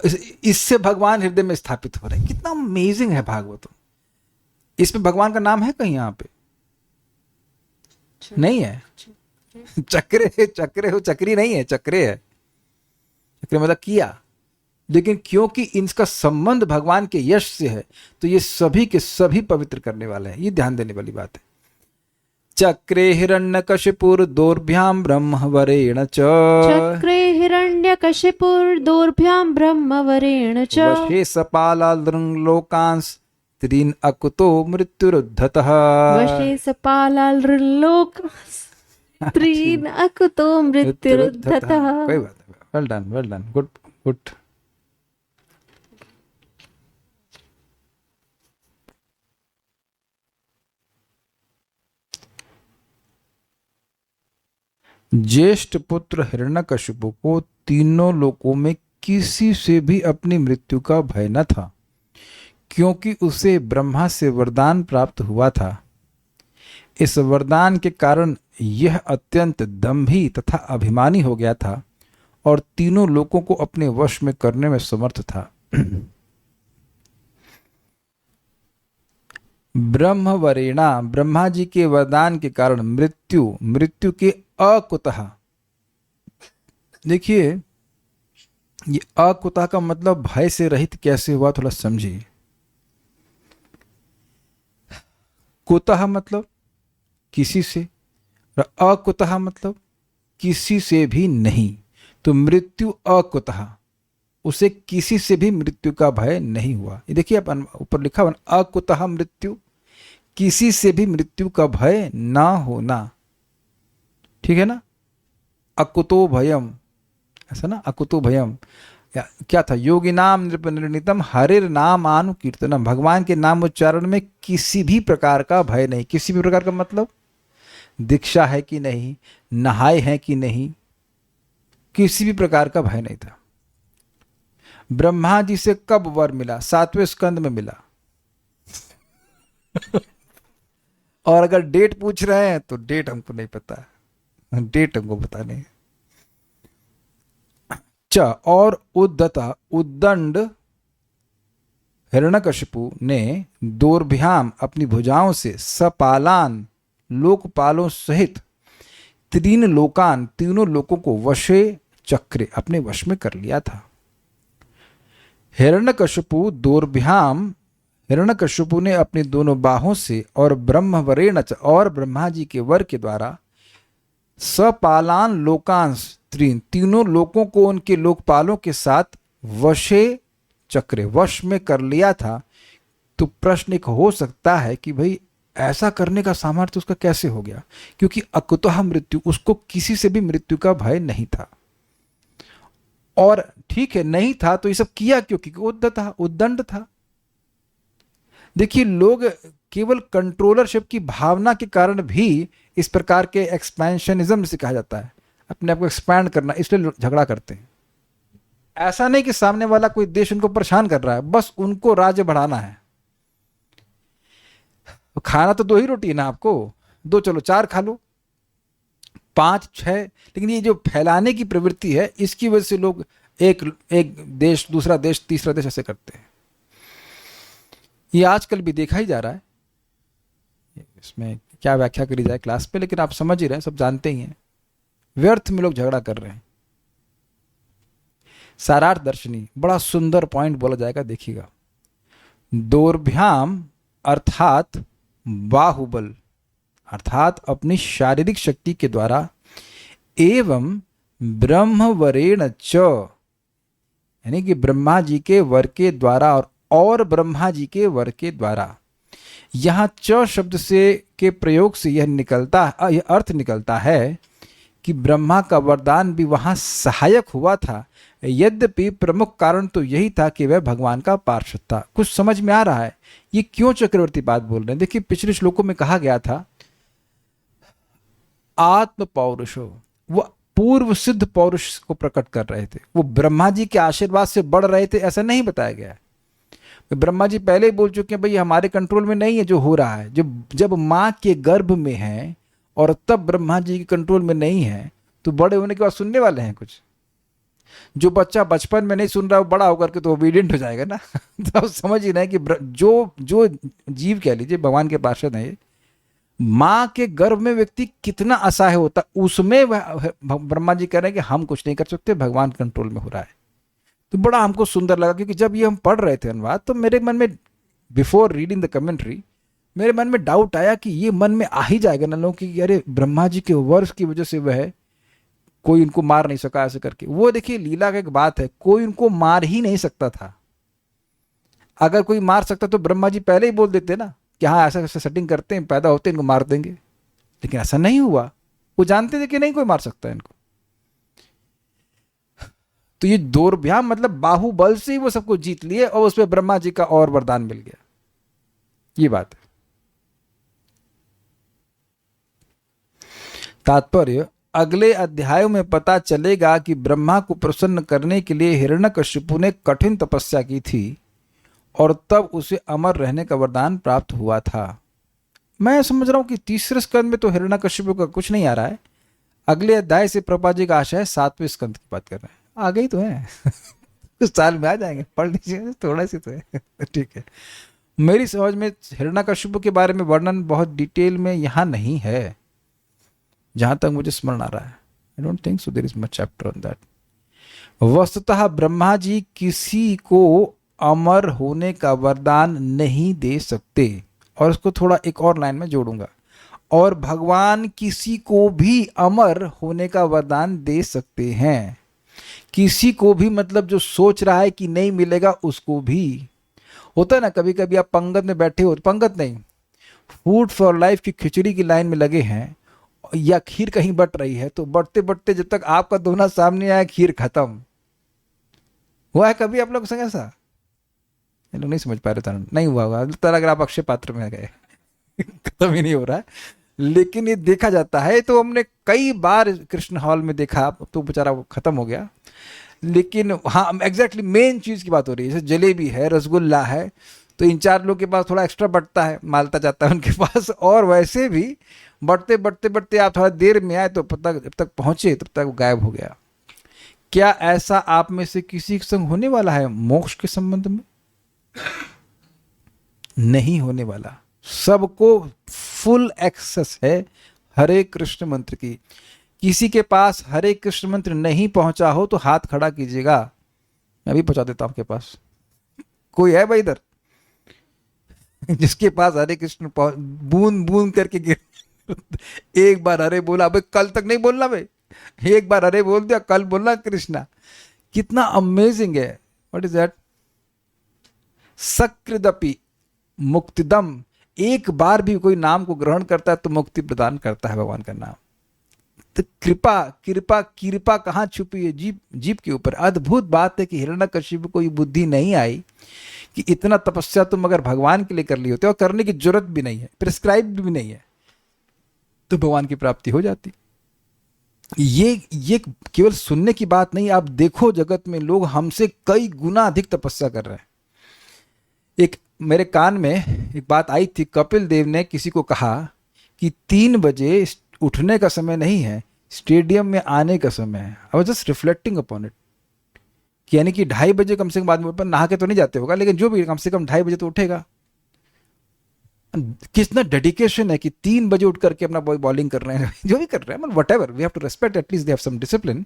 इससे भगवान हृदय में स्थापित हो रहे हैं। कितना अमेजिंग है भागवत। इसमें भगवान का नाम है कहीं? यहाँ पे नहीं है। चक्रे हो, चक्री नहीं है, चक्रे है। चक्रे मतलब किया। लेकिन क्योंकि इनका संबंध भगवान के यश से है तो ये सभी के सभी पवित्र करने वाले हैं। ये ध्यान देने वाली बात है। चक्रे हिरण्यकशिपुर्दोर्भ्यां ब्रह्मवरेण च।
चक्रे हिरण्यकशिपुर्दोर्भ्यां ब्रह्मवरेण च।
वशे सपालाल्लोकांस त्रीन अकुतो मृत्युरुद्धतः।
वशे सपालालृल्लोक त्रीन अकुतो मृत्युरुद्धतः।
कोई बात नहीं, वेल डन, गुड गुड। ज्येष्ठ पुत्र हिरण्यकशिपु को तीनों लोकों में किसी से भी अपनी मृत्यु का भय न था, क्योंकि उसे ब्रह्मा से वरदान प्राप्त हुआ था। इस वरदान के कारण यह अत्यंत दंभी तथा अभिमानी हो गया था और तीनों लोकों को अपने वश में करने में समर्थ था। ब्रह्मवरेणा, ब्रह्मा जी के वरदान के कारण मृत्यु के अकुतः। देखिए, ये अकुतः का मतलब भय से रहित कैसे हुआ, थोड़ा समझिए। कुतः मतलब किसी से, और अकुतः मतलब किसी से भी नहीं। तो मृत्यु अकुतः, उसे किसी से भी मृत्यु का भय नहीं हुआ। ये देखिए अपन ऊपर लिखा हुआ, अकुतः मृत्यु, किसी से भी मृत्यु का भय ना होना। ठीक है ना, अकुतो भयम, ऐसा ना, अकुतो भयम क्या था, योगी नाम नृपनिर्णितम हरिर नाम अनुकीर्तनम, भगवान के नाम उच्चारण में किसी भी प्रकार का भय नहीं। किसी भी प्रकार का मतलब दीक्षा है कि नहीं, नहाए हैं कि नहीं, किसी भी प्रकार का भय नहीं था। ब्रह्मा जी से कब वर मिला, 7वें स्कंद में मिला। और अगर डेट पूछ रहे हैं तो डेट हमको नहीं पता, डेट हमको पता नहीं। और उद्दंड हिरण्यकशिपु ने दोर्भ्याम, अपनी भुजाओं से, सपालान, लोकपालों सहित, तीन लोकान, तीनों लोकों को वशे चक्रे, अपने वश में कर लिया था। हिरण्यकशिपु दोर्भ्याम, हिरण्यकशिपु ने अपनी दोनों बाहों से और ब्रह्मवरेण, और ब्रह्मा जी के वर के द्वारा, सपालान लोकान, तीनों लोकों को उनके लोकपालों के साथ वशे चक्रे, वश में कर लिया था। तो प्रश्न एक हो सकता है कि भाई ऐसा करने का सामर्थ्य उसका कैसे हो गया, क्योंकि अकुतः मृत्यु, उसको किसी से भी मृत्यु का भय नहीं था। और ठीक है, नहीं था तो ये सब किया क्यों, क्योंकि उद्दंड था। देखिए, लोग केवल कंट्रोलरशिप की भावना के कारण भी इस प्रकार के एक्सपेंशनिज्म जिसे कहा जाता है, अपने आप को एक्सपैंड करना, इसलिए झगड़ा करते हैं। ऐसा नहीं कि सामने वाला कोई देश उनको परेशान कर रहा है, बस उनको राज्य बढ़ाना है। खाना तो 2 ही रोटी है ना आपको, 2 चलो 4 खा लो, 5 6, लेकिन ये जो फैलाने की प्रवृत्ति है, इसकी वजह से लोग एक देश, दूसरा देश, तीसरा देश ऐसे करते हैं। ये आजकल भी देखा ही जा रहा है। इसमें क्या व्याख्या करी जाए क्लास पे, लेकिन आप समझ ही रहे हैं, सब जानते ही हैं। व्यर्थ में लोग झगड़ा कर रहे हैं। सारार्थ दर्शनी, बड़ा सुंदर पॉइंट बोला जाएगा, देखिएगा। दोर्भ्याम अर्थात बाहुबल, अर्थात अपनी शारीरिक शक्ति के द्वारा, एवं ब्रह्मवरेण च, यानी कि ब्रह्मा जी के वर के द्वारा, और ब्रह्मा जी के वर के द्वारा। यहां च शब्द से के प्रयोग से यह अर्थ निकलता है कि ब्रह्मा का वरदान भी वहां सहायक हुआ था, यद्यपि प्रमुख कारण तो यही था कि वह भगवान का पार्षद था। कुछ समझ में आ रहा है ये क्यों चक्रवर्ती बात बोल रहे हैं? देखिए, पिछले श्लोकों में कहा गया था आत्म पौरुषो, वो पूर्व सिद्ध पौरुष को प्रकट कर रहे थे, वो ब्रह्मा जी के आशीर्वाद से बढ़ रहे थे, ऐसा नहीं बताया गया है। ब्रह्मा जी पहले ही बोल चुके हैं भाई हमारे कंट्रोल में नहीं है जो हो रहा है। जब माँ के गर्भ में है और तब ब्रह्मा जी के कंट्रोल में नहीं है, तो बड़े होने के बाद सुनने वाले हैं कुछ? जो बच्चा बचपन में नहीं सुन रहा, वो बड़ा होकर के तो ओबीडियंट हो जाएगा ना। तो समझ ही नहीं कि जो जीव कह लीजिए भगवान के पार्षद है, माँ के गर्भ में व्यक्ति कितना असहाय होता, उसमें ब्रह्मा जी कह रहे हैं कि हम कुछ नहीं कर सकते, भगवान कंट्रोल में हो रहा है। तो बड़ा हमको सुंदर लगा, क्योंकि जब ये हम पढ़ रहे थे अनुवाद, तो मेरे मन में, बिफोर रीडिंग द कमेंट्री, मेरे मन में डाउट आया कि ये मन में आ ही जाएगा ना लोगों की, अरे ब्रह्मा जी के वर्ष की वजह से वह कोई उनको मार नहीं सका ऐसे करके। वो देखिए लीला का एक बात है, कोई उनको मार ही नहीं सकता था, अगर कोई मार सकता तो ब्रह्मा जी पहले ही बोल देते ना कि हाँ ऐसा ऐसा सेटिंग करते हैं, पैदा होते हैं, इनको मार देंगे। लेकिन ऐसा नहीं हुआ, वो जानते थे कि नहीं कोई मार सकता है इनको। तो ये दौर्भ्याम मतलब बाहुबल से ही वो सबको जीत लिए और उसमें ब्रह्मा जी का और वरदान मिल गया, ये बात है। तात्पर्य, अगले अध्यायों में पता चलेगा कि ब्रह्मा को प्रसन्न करने के लिए हिरण्यकशिपु ने कठिन तपस्या की थी और तब उसे अमर रहने का वरदान प्राप्त हुआ था। मैं समझ रहा हूं कि तीसरे स्कंद में तो हिरण्यकशिपु का कुछ नहीं आ रहा है। अगले अध्याय से प्रभा जी का आशा है 7वें स्कंद की बात कर रहे हैं। आगे ही तो है कुछ साल में आ जाएंगे, पढ़ लीजिए, थोड़ा सी तो है ठीक है। मेरी समझ में हिरण्यकशिपु के बारे में वर्णन बहुत डिटेल में यहाँ नहीं है, जहां तक मुझे स्मरण आ रहा है। I don't think so there is much chapter on that. वस्तुतः ब्रह्मा जी किसी को अमर होने का वरदान नहीं दे सकते, और इसको थोड़ा एक और लाइन में जोड़ूंगा, और भगवान किसी को भी अमर होने का वरदान दे सकते हैं। किसी को भी मतलब जो सोच रहा है कि नहीं मिलेगा उसको भी। होता है ना कभी कभी आप पंगत में बैठे हो, पंगत नहीं, फूड फॉर लाइफ की खिचड़ी की लाइन में लगे हैं या खीर कहीं बट रही है, तो बढ़ते बढ़ते जब तक आपका दोना सामने आया खीर खत्म। हुआ है कभी आप लोग संग ऐसा? ये लोग नहीं समझ पा रहे थे, नहीं हुआ होगा तो अगर आप अक्षय पात्र में गए खत्म ही नहीं हो रहा है, लेकिन ये देखा जाता है। तो हमने कई बार कृष्ण हॉल में देखा, तो बेचारा वो खत्म हो गया। लेकिन हाँ एग्जैक्टली मेन चीज की बात हो रही है, जैसे जलेबी है, रसगुल्ला है, तो इन चार लोग के पास थोड़ा एक्स्ट्रा बटता है, मालता जाता है उनके पास। और वैसे भी बढ़ते बढ़ते बढ़ते आप थोड़ा देर में आए तो पता जब तक पहुंचे तब तक वो गायब हो गया। क्या ऐसा आप में से किसी के संग होने वाला है मोक्ष के संबंध में? नहीं होने वाला। सबको फुल एक्सेस है हरे कृष्ण मंत्र की। किसी के पास हरे कृष्ण मंत्र नहीं पहुंचा हो तो हाथ खड़ा कीजिएगा, मैं भी पहुंचा देता हूं आपके पास। कोई है भाई इधर जिसके पास हरे कृष्ण बूंद बूंद करके गिर एक बार हरे बोला, भाई कल तक नहीं बोलना भाई, एक बार हरे बोल दिया, कल बोलना कृष्णा। कितना अमेजिंग है। What is that? सकृदपि मुक्तिदम, एक बार भी कोई नाम को ग्रहण करता है तो मुक्ति प्रदान करता है भगवान का नाम। तो कृपा कृपा कृपा कहाँ छुपी है? जीव जीव के ऊपर। अद्भुत बात है कि हिरण्यकशिपु को ये बुद्धि नहीं आई कि इतना तपस्या तुम अगर भगवान के लिए कर ली होते, और करने की जरूरत भी नहीं है, प्रिस्क्राइब भी नहीं है, तो भगवान की प्राप्ति हो जाती। ये केवल सुनने की बात नहीं, आप देखो जगत में लोग हमसे कई गुना अधिक तपस्या कर रहे हैं। एक मेरे कान में एक बात आई थी, कपिल देव ने किसी को कहा कि 3 बजे उठने का समय नहीं है, स्टेडियम में आने का समय है। I was just reflecting upon it, यानी कि 2:30 बजे कम से कम आदमी पर नहा के तो नहीं जाते होगा, लेकिन जो भी कम से कम 2:30 बजे तो उठेगा। कितना डेडिकेशन है कि 3 बजे उठ करके अपना बॉलिंग कर रहे हैं जो भी कर रहे हैं, मतलब whatever, we have to respect, at least they have some discipline.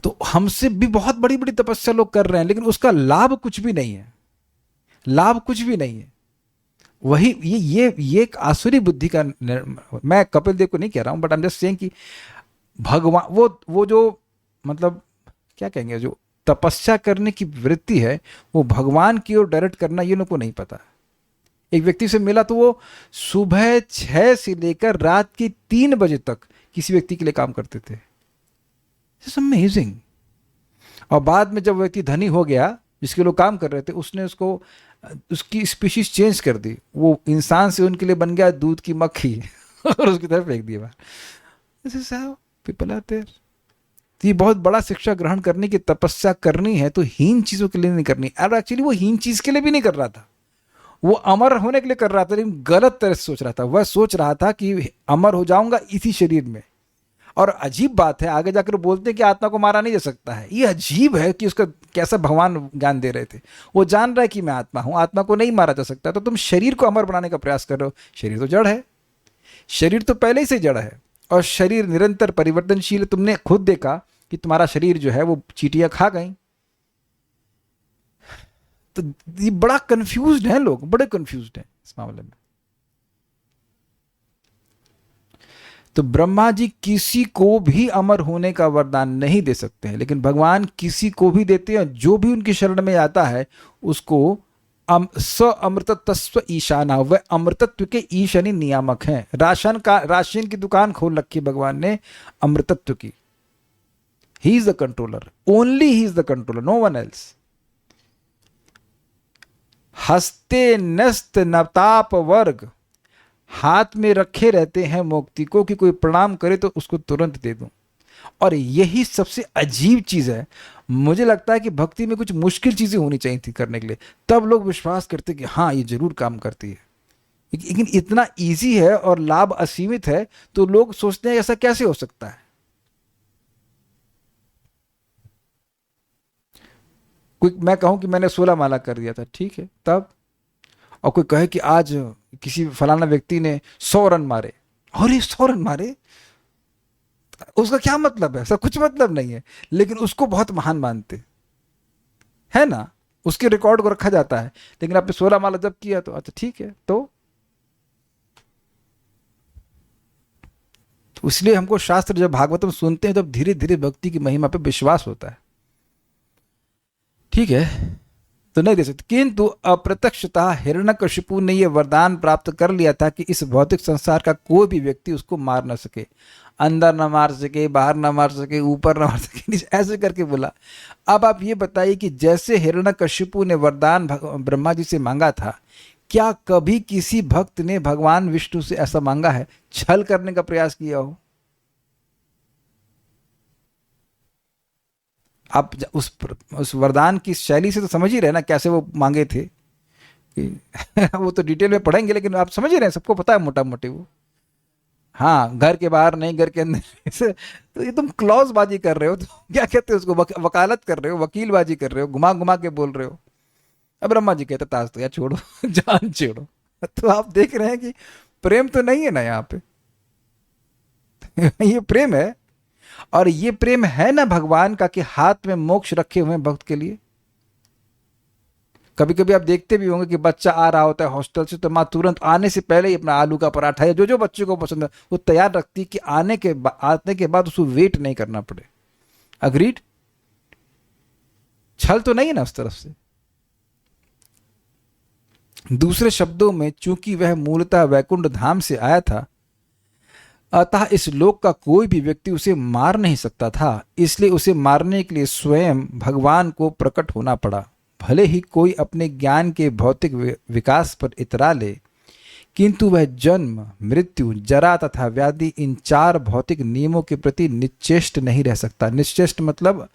तो हमसे भी बहुत बड़ी बड़ी तपस्या लोग कर रहे हैं, लेकिन उसका लाभ कुछ भी नहीं है, लाभ कुछ भी नहीं है। वही ये एक आसुरी बुद्धि का मैं कपिल देव को नहीं कह रहा हूं, but I am just saying कि भगवान वो जो मतलब क्या कहेंगे, जो तपस्या करने की वृत्ति है वो भगवान की ओर डायरेक्ट करना ये लोगों को नहीं पता। एक व्यक्ति से मिला तो वो सुबह 6 से लेकर रात के 3 बजे तक किसी व्यक्ति के लिए काम करते थे। It's amazing. और बाद में जब व्यक्ति धनी हो गया, जिसके लोग काम कर रहे थे, उसने उसको उसकी स्पीशीज चेंज कर दी, वो इंसान से उनके लिए बन गया दूध की मक्खी और उसकी तरफ फेंक दिया बाहर। This is how people are there. ये बहुत बड़ा शिक्षा ग्रहण करने की तपस्या करनी है तो हीन चीजों के लिए नहीं करनी। और एक्चुअली वो हीन चीज के लिए भी नहीं कर रहा था, वो अमर होने के लिए कर रहा था, लेकिन गलत तरह से सोच रहा था। वह सोच रहा था कि अमर हो जाऊंगा इसी शरीर में। और अजीब बात है, आगे जाकर बोलते हैं कि आत्मा को मारा नहीं जा सकता है। ये अजीब है कि उसका कैसा भगवान ज्ञान दे रहे थे। वो जान रहा है कि मैं आत्मा हूं, आत्मा को नहीं मारा जा सकता, तो तुम शरीर को अमर बनाने का प्रयास कर रहे हो। शरीर तो जड़ है, शरीर तो पहले ही से जड़ है, और शरीर निरंतर परिवर्तनशील है। तुमने खुद देखा कि तुम्हारा शरीर जो है वो चींटियां खा गई। तो ये बड़ा कंफ्यूज्ड है, लोग बड़े कंफ्यूज्ड हैं इस मामले में। तो ब्रह्मा जी किसी को भी अमर होने का वरदान नहीं दे सकते हैं, लेकिन भगवान किसी को भी देते हैं। जो भी उनकी शरण में आता है उसको स अमृतत्व ईशाना, वह अमृतत्व के ईशानी नियामक हैं। राशन की दुकान खोल रखी है भगवान ने अमृतत्व की। He is the controller, only he is the controller, no one else. हस्ते नस्त नताप वर्ग, हाथ में रखे रहते हैं मुक्ति को, कि कोई प्रणाम करे तो उसको तुरंत दे दूं। और यही सबसे अजीब चीज है। मुझे लगता है कि भक्ति में कुछ मुश्किल चीजें होनी चाहिए थी करने के लिए, तब लोग विश्वास करते कि हाँ ये जरूर काम करती है। लेकिन इतना इजी है और लाभ असीमित है तो लोग सोचते हैं ऐसा कैसे हो सकता है। कोई मैं कहूं कि मैंने 16 माला कर दिया था, ठीक है, तब और कोई कहे कि आज किसी फलाना व्यक्ति ने 100 रन मारे, और ये 100 रन मारे, उसका क्या मतलब है? सब कुछ मतलब नहीं है, लेकिन उसको बहुत महान मानते है ना, उसके रिकॉर्ड को रखा जाता है। लेकिन आपने 16 माला जब किया तो अच्छा ठीक है। तो इसलिए हमको शास्त्र जब भागवतम सुनते हैं तब धीरे धीरे भक्ति की महिमा पे विश्वास होता है, ठीक है। तो नहीं दे सकते, किंतु अप्रत्यक्षतः हिरण्यकशिपु ने यह वरदान प्राप्त कर लिया था कि इस भौतिक संसार का कोई भी व्यक्ति उसको मार न सके, अंदर न मार सके, बाहर न मार सके, ऊपर न मार सके, नीचे, ऐसे करके बोला। अब आप ये बताइए कि जैसे हिरण्यकशिपु ने वरदान ब्रह्मा जी से मांगा था, क्या कभी किसी भक्त ने भगवान विष्णु से ऐसा मांगा है, छल करने का प्रयास किया हो? आप उस वरदान की शैली से तो समझ ही रहे ना कैसे वो मांगे थे वो तो डिटेल में पढ़ेंगे, लेकिन आप समझ ही रहे हैं, सबको पता है मोटा मोटी वो। हाँ, घर के बाहर नहीं, घर के अंदर तो ये तुम क्लॉजबाजी कर रहे हो, तो क्या कहते हैं उसको, वकालत कर रहे हो, वकीलबाजी कर रहे हो, घुमा घुमा के बोल रहे हो। अब ब्रह्मा जी कहते ताज तो यार छोड़ो जान छोड़ो। तो आप देख रहे हैं कि प्रेम तो नहीं है ना यहाँ पे ये प्रेम है, और ये प्रेम है ना भगवान का कि हाथ में मोक्ष रखे हुए हैं भक्त के लिए। कभी कभी आप देखते भी होंगे कि बच्चा आ रहा होता है हॉस्टल से, तो माँ तुरंत आने से पहले ही अपना आलू का पराठा या जो जो बच्चे को पसंद है वो तैयार रखती है कि आने के बाद उसको वेट नहीं करना पड़े। अग्रीड? छल तो नहीं है ना उस तरफ से। दूसरे शब्दों में, चूंकि वह मूलतः वैकुंठ धाम से आया था, अतः इस लोक का कोई भी व्यक्ति उसे मार नहीं सकता था, इसलिए उसे मारने के लिए स्वयं भगवान को प्रकट होना पड़ा। भले ही कोई अपने ज्ञान के भौतिक विकास पर इतरा ले, किंतु वह जन्म, मृत्यु, जरा तथा व्याधि, इन 4 भौतिक नियमों के प्रति निश्चेष्ट नहीं रह सकता। निश्चेष्ट मतलब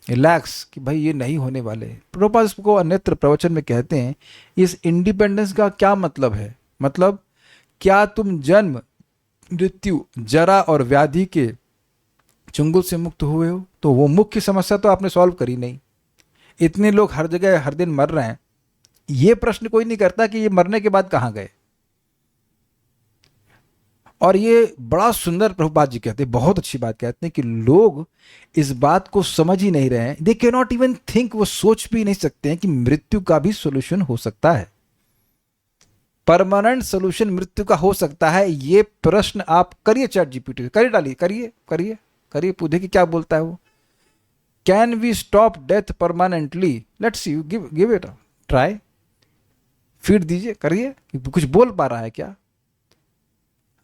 रिलैक्स, कि भाई ये नहीं होने वाले। प्रभुपाद इसको अन्यत्र प्रवचन में कहते हैं, इस इंडिपेंडेंस का क्या मतलब है? मतलब क्या तुम जन्म, मृत्यु, जरा और व्याधि के चंगुल से मुक्त हुए हो? तो वो मुख्य समस्या तो आपने सॉल्व करी नहीं। इतने लोग हर जगह हर दिन मर रहे हैं, ये प्रश्न कोई नहीं करता कि ये मरने के बाद कहां गए। और ये बड़ा सुंदर प्रभुपाद जी कहते हैं, बहुत अच्छी बात कहते हैं कि लोग इस बात को समझ ही नहीं रहे हैं। They can not even think, वो सोच भी नहीं सकते हैं कि मृत्यु का भी सोल्यूशन हो सकता है, परमानेंट सोल्यूशन मृत्यु का हो सकता है। ये प्रश्न आप करिए, चैट जीपीटी करिए, डालिए, करिए करिए करिए, पूछे कि क्या बोलता है वो। Can we stop death permanently? Let's see, give it try, feed दीजिए, करिए, कुछ बोल पा रहा है क्या?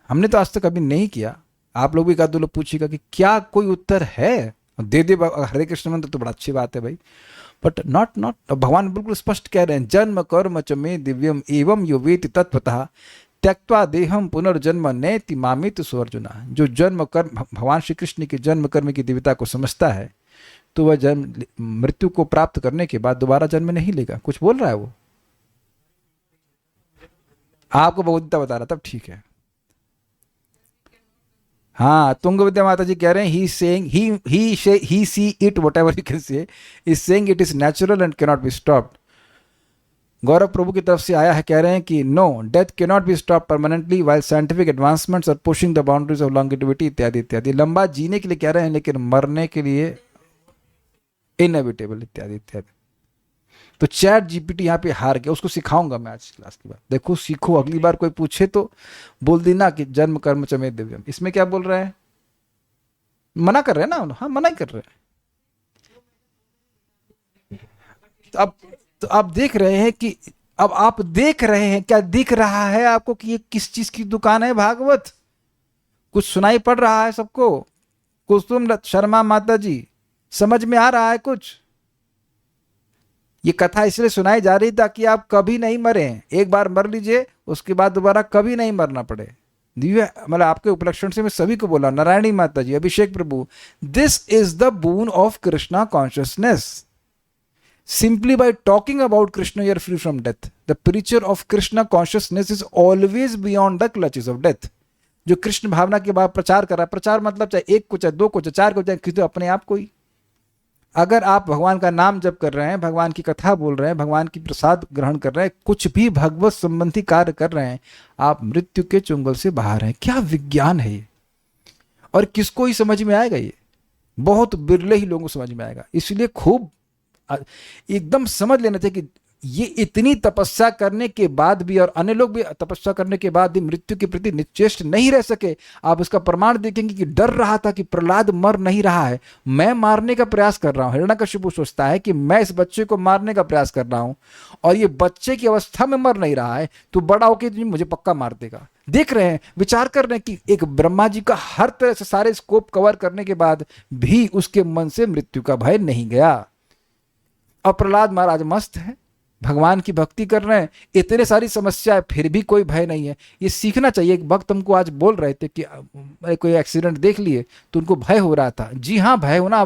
हमने तो आज तक कभी नहीं किया। आप लोग भी एक आध दो लोग पूछिएगा कि क्या कोई उत्तर है, दे दे हरे कृष्ण मंत्र तो बड़ा अच्छी बात है भाई, बट नॉट। भगवान बिल्कुल स्पष्ट कह रहे हैं, जन्म कर्म च मे दिव्यम एवं यो वेति तत्वतः त्यक्त्वा देहम पुनर्जन्म नैति मामित सुअर्जुना। जो जन्म कर्म, भगवान श्री कृष्ण के जन्म कर्म की दिव्यता को समझता है, तो वह जन्म, मृत्यु को प्राप्त करने के बाद दोबारा जन्म नहीं लेगा। कुछ बोल रहा है वो, आपको भगवदगीता बता रहा, तब ठीक है। हाँ, तुंग विद्या माता जी कह रहे हैं, he see it whatever you can say, is saying it is natural and can not be stopped. Gaurav Prabhu की तरफ से आया है, कह रहे हैं कि no, death can not be stop permanently while scientific advancements are pushing the boundaries of longevity इत्यादि इत्यादि। लंबा जीने के लिए कह रहे हैं, लेकिन मरने के लिए इनएविटेबल इत्यादि इत्यादि। तो चैट जीपीटी यहाँ पे हार गया, उसको सिखाऊंगा मैं आज क्लास के बाद। देखो सीखो, अगली बार कोई पूछे तो बोल देना कि जन्म कर्म चमे दिव्यम। इसमें क्या बोल रहा है, मना कर रहे हैं ना, हाँ मना ही कर रहे हैं। तो अब देख रहे हैं कि, अब आप देख रहे हैं क्या दिख रहा है आपको कि ये किस चीज की दुकान है भागवत? कुछ सुनाई पड़ रहा है सबको? कुसुम शर्मा माता जी, समझ में आ रहा है कुछ? ये कथा इसलिए सुनाई जा रही ताकि आप कभी नहीं मरे, एक बार मर लीजिए उसके बाद दोबारा कभी नहीं मरना पड़े। दिव्य मतलब आपके उपलक्षण से मैं सभी को बोला, नारायणी माता ji, Abhishek Prabhu, this is the boon of Krishna consciousness. Simply by talking about Krishna, you are free from death. The preacher of Krishna consciousness is always beyond the clutches of death. जो कृष्ण भावना के बाद प्रचार कर रहा है, प्रचार मतलब चाहे एक को, चाहे दो को, चाहे चार को, चाहे किसी अपने आप को ही। अगर आप भगवान का नाम जप कर रहे हैं, भगवान की कथा बोल रहे हैं, भगवान की प्रसाद ग्रहण कर रहे हैं, कुछ भी भगवत संबंधी कार्य कर रहे हैं, आप मृत्यु के चुंगल से बाहर हैं। क्या विज्ञान है ये! और किसको ही समझ में आएगा ये? बहुत बिरले ही लोगों को समझ में आएगा। इसलिए खूब एकदम समझ लेना चाहिए कि ये इतनी तपस्या करने के बाद भी, और अन्य लोग भी तपस्या करने के बाद भी मृत्यु के प्रति निश्चेष्ट नहीं रह सके। आप इसका प्रमाण देखेंगे कि डर रहा था कि प्रहलाद मर नहीं रहा है, मैं मारने का प्रयास कर रहा हूं। हिरण्यकशिपु सोचता है कि मैं इस बच्चे को मारने का प्रयास कर रहा हूं और ये बच्चे की अवस्था में मर नहीं रहा है, तो बड़ा होकर मुझे पक्का मार देगा। देख रहे हैं, विचार कर रहे हैं कि एक ब्रह्मा जी का हर तरह से सारे स्कोप कवर करने के बाद भी उसके मन से मृत्यु का भय नहीं गया। और प्रहलाद महाराज मस्त है, भगवान की भक्ति कर रहे हैं, इतने सारी समस्या है फिर भी कोई भय नहीं है। ये सीखना चाहिए। एक भक्त हमको आज बोल रहे थे कि कोई एक्सीडेंट देख लिए तो उनको भय हो रहा था। जी हाँ, भय होना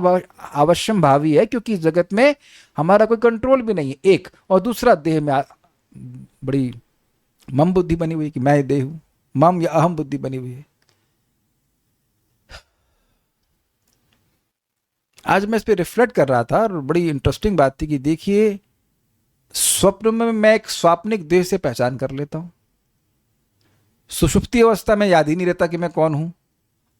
अवश्यम भावी है, क्योंकि इस जगत में हमारा कोई कंट्रोल भी नहीं है, एक। और दूसरा, देह में बड़ी मम बुद्धि बनी हुई है कि मैं देह हूं, मम या अहम बुद्धि बनी हुई है। आज मैं इस पर रिफ्लेक्ट कर रहा था और बड़ी इंटरेस्टिंग बात थी कि देखिए, स्वप्न में मैं एक स्वाप्निक देह से पहचान कर लेता हूं, सुषुप्ति अवस्था में याद ही नहीं रहता कि मैं कौन हूं,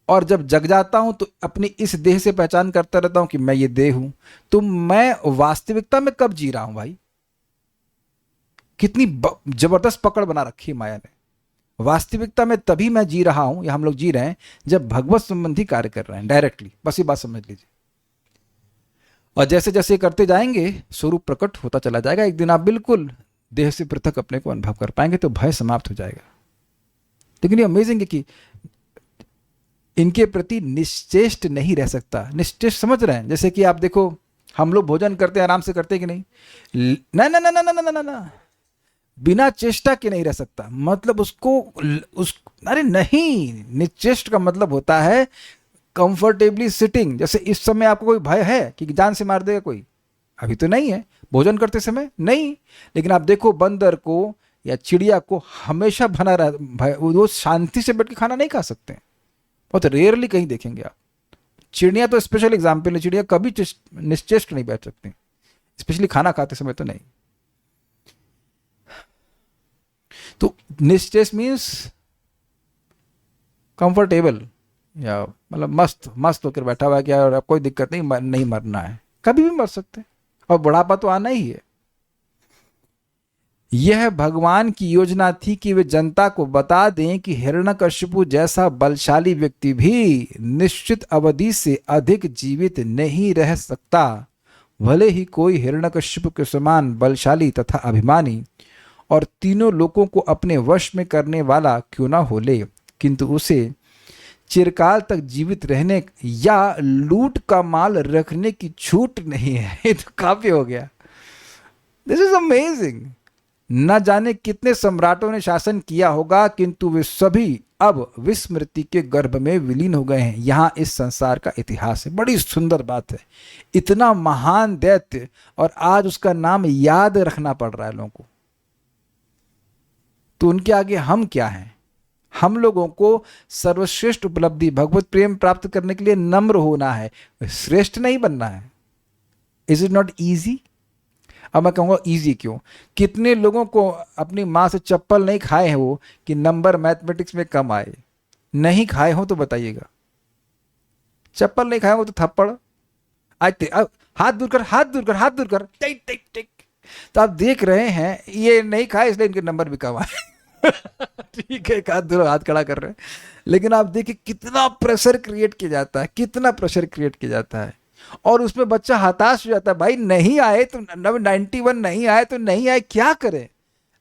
और जब जग जाता हूं तो अपनी इस देह से पहचान करता रहता हूं कि मैं ये देह हूं। तो मैं वास्तविकता में कब जी रहा हूं भाई? कितनी जबरदस्त पकड़ बना रखी है माया ने। वास्तविकता में तभी मैं जी रहा हूं, या हम लोग जी रहे हैं, जब भगवत संबंधी कार्य कर रहे हैं डायरेक्टली। बस ये बात समझ लीजिए। और जैसे जैसे करते जाएंगे स्वरूप प्रकट होता चला जाएगा। एक दिन आप बिल्कुल देह से पृथक अपने को अनुभव कर पाएंगे, तो भय समाप्त हो जाएगा। लेकिन ये अमेजिंग है कि इनके प्रति निश्चेष्ट नहीं रह सकता। निश्चेष्ट समझ रहे हैं? जैसे कि आप देखो, हम लोग भोजन करते हैं, आराम से करते कि नहीं? ना ना ना ना ना ना ना, बिना चेष्टा के नहीं रह सकता। मतलब अरे नहीं, निश्चेष्ट का मतलब होता है कंफर्टेबली सिटिंग। जैसे इस समय आपको कोई भय है कि जान से मार देगा कोई? अभी तो नहीं है। भोजन करते समय नहीं। लेकिन आप देखो, बंदर को या चिड़िया को हमेशा बना रहा भय, वो शांति से बैठ के खाना नहीं खा सकते, बहुत रेयरली कहीं देखेंगे आप। चिड़िया तो स्पेशल एग्जाम्पल है, चिड़िया कभी निश्चेष्ट नहीं बैठ सकती, स्पेशली खाना खाते समय तो नहीं। तो निश्चेष्ट मीन्स कंफर्टेबल, या मतलब मस्त होकर बैठा हुआ है कि यार कोई दिक्कत नहीं, नहीं मरना है, कभी भी मर सकते हैं, और बुढ़ापा तो आना ही है। यह भगवान की योजना थी कि वे जनता को बता दें कि हिरण्यकशिपु जैसा बलशाली व्यक्ति भी निश्चित अवधि से अधिक जीवित नहीं रह सकता। भले ही कोई हिरण्यकशिपु के समान बलशाली तथा अभिमानी और तीनों लोगों को अपने वश में करने वाला क्यों ना हो ले, किंतु उसे चिरकाल तक जीवित रहने या लूट का माल रखने की छूट नहीं है। ये तो काफी हो गया। This is amazing. न जाने कितने सम्राटों ने शासन किया होगा, किंतु वे सभी अब विस्मृति के गर्भ में विलीन हो गए हैं। यहां इस संसार का इतिहास है। बड़ी सुंदर बात है। इतना महान दैत्य, और आज उसका नाम याद रखना पड़ रहा है लोगों को। तो उनके आगे हम क्या हैं? हम लोगों को सर्वश्रेष्ठ उपलब्धि भगवत प्रेम प्राप्त करने के लिए नम्र होना है, श्रेष्ठ नहीं बनना है। Is it not easy? अब मैं कहूँगा ईजी क्यों? कितने लोगों को अपनी माँ से चप्पल नहीं खाए हैं वो कि नंबर मैथमेटिक्स में कम आए? नहीं खाए हो तो बताइएगा। चप्पल नहीं खाए हो तो थप्पड़। आज हाथ दूर कर, हाथ दूर कर, हाथ दूर कर, टिक टिक टिक। तो आप देख रहे हैं ये नहीं खाए इसलिए इनके नंबर भी कम आए। ठीक है, एक हाथ दोनों हाथ खड़ा कर रहे हैं, लेकिन आप देखिए कितना प्रेशर क्रिएट किया जाता है, कितना प्रेशर क्रिएट किया जाता है, और उसमें बच्चा हताश हो जाता है। भाई नहीं आए तो 91 नहीं आए तो नहीं आए, क्या करें।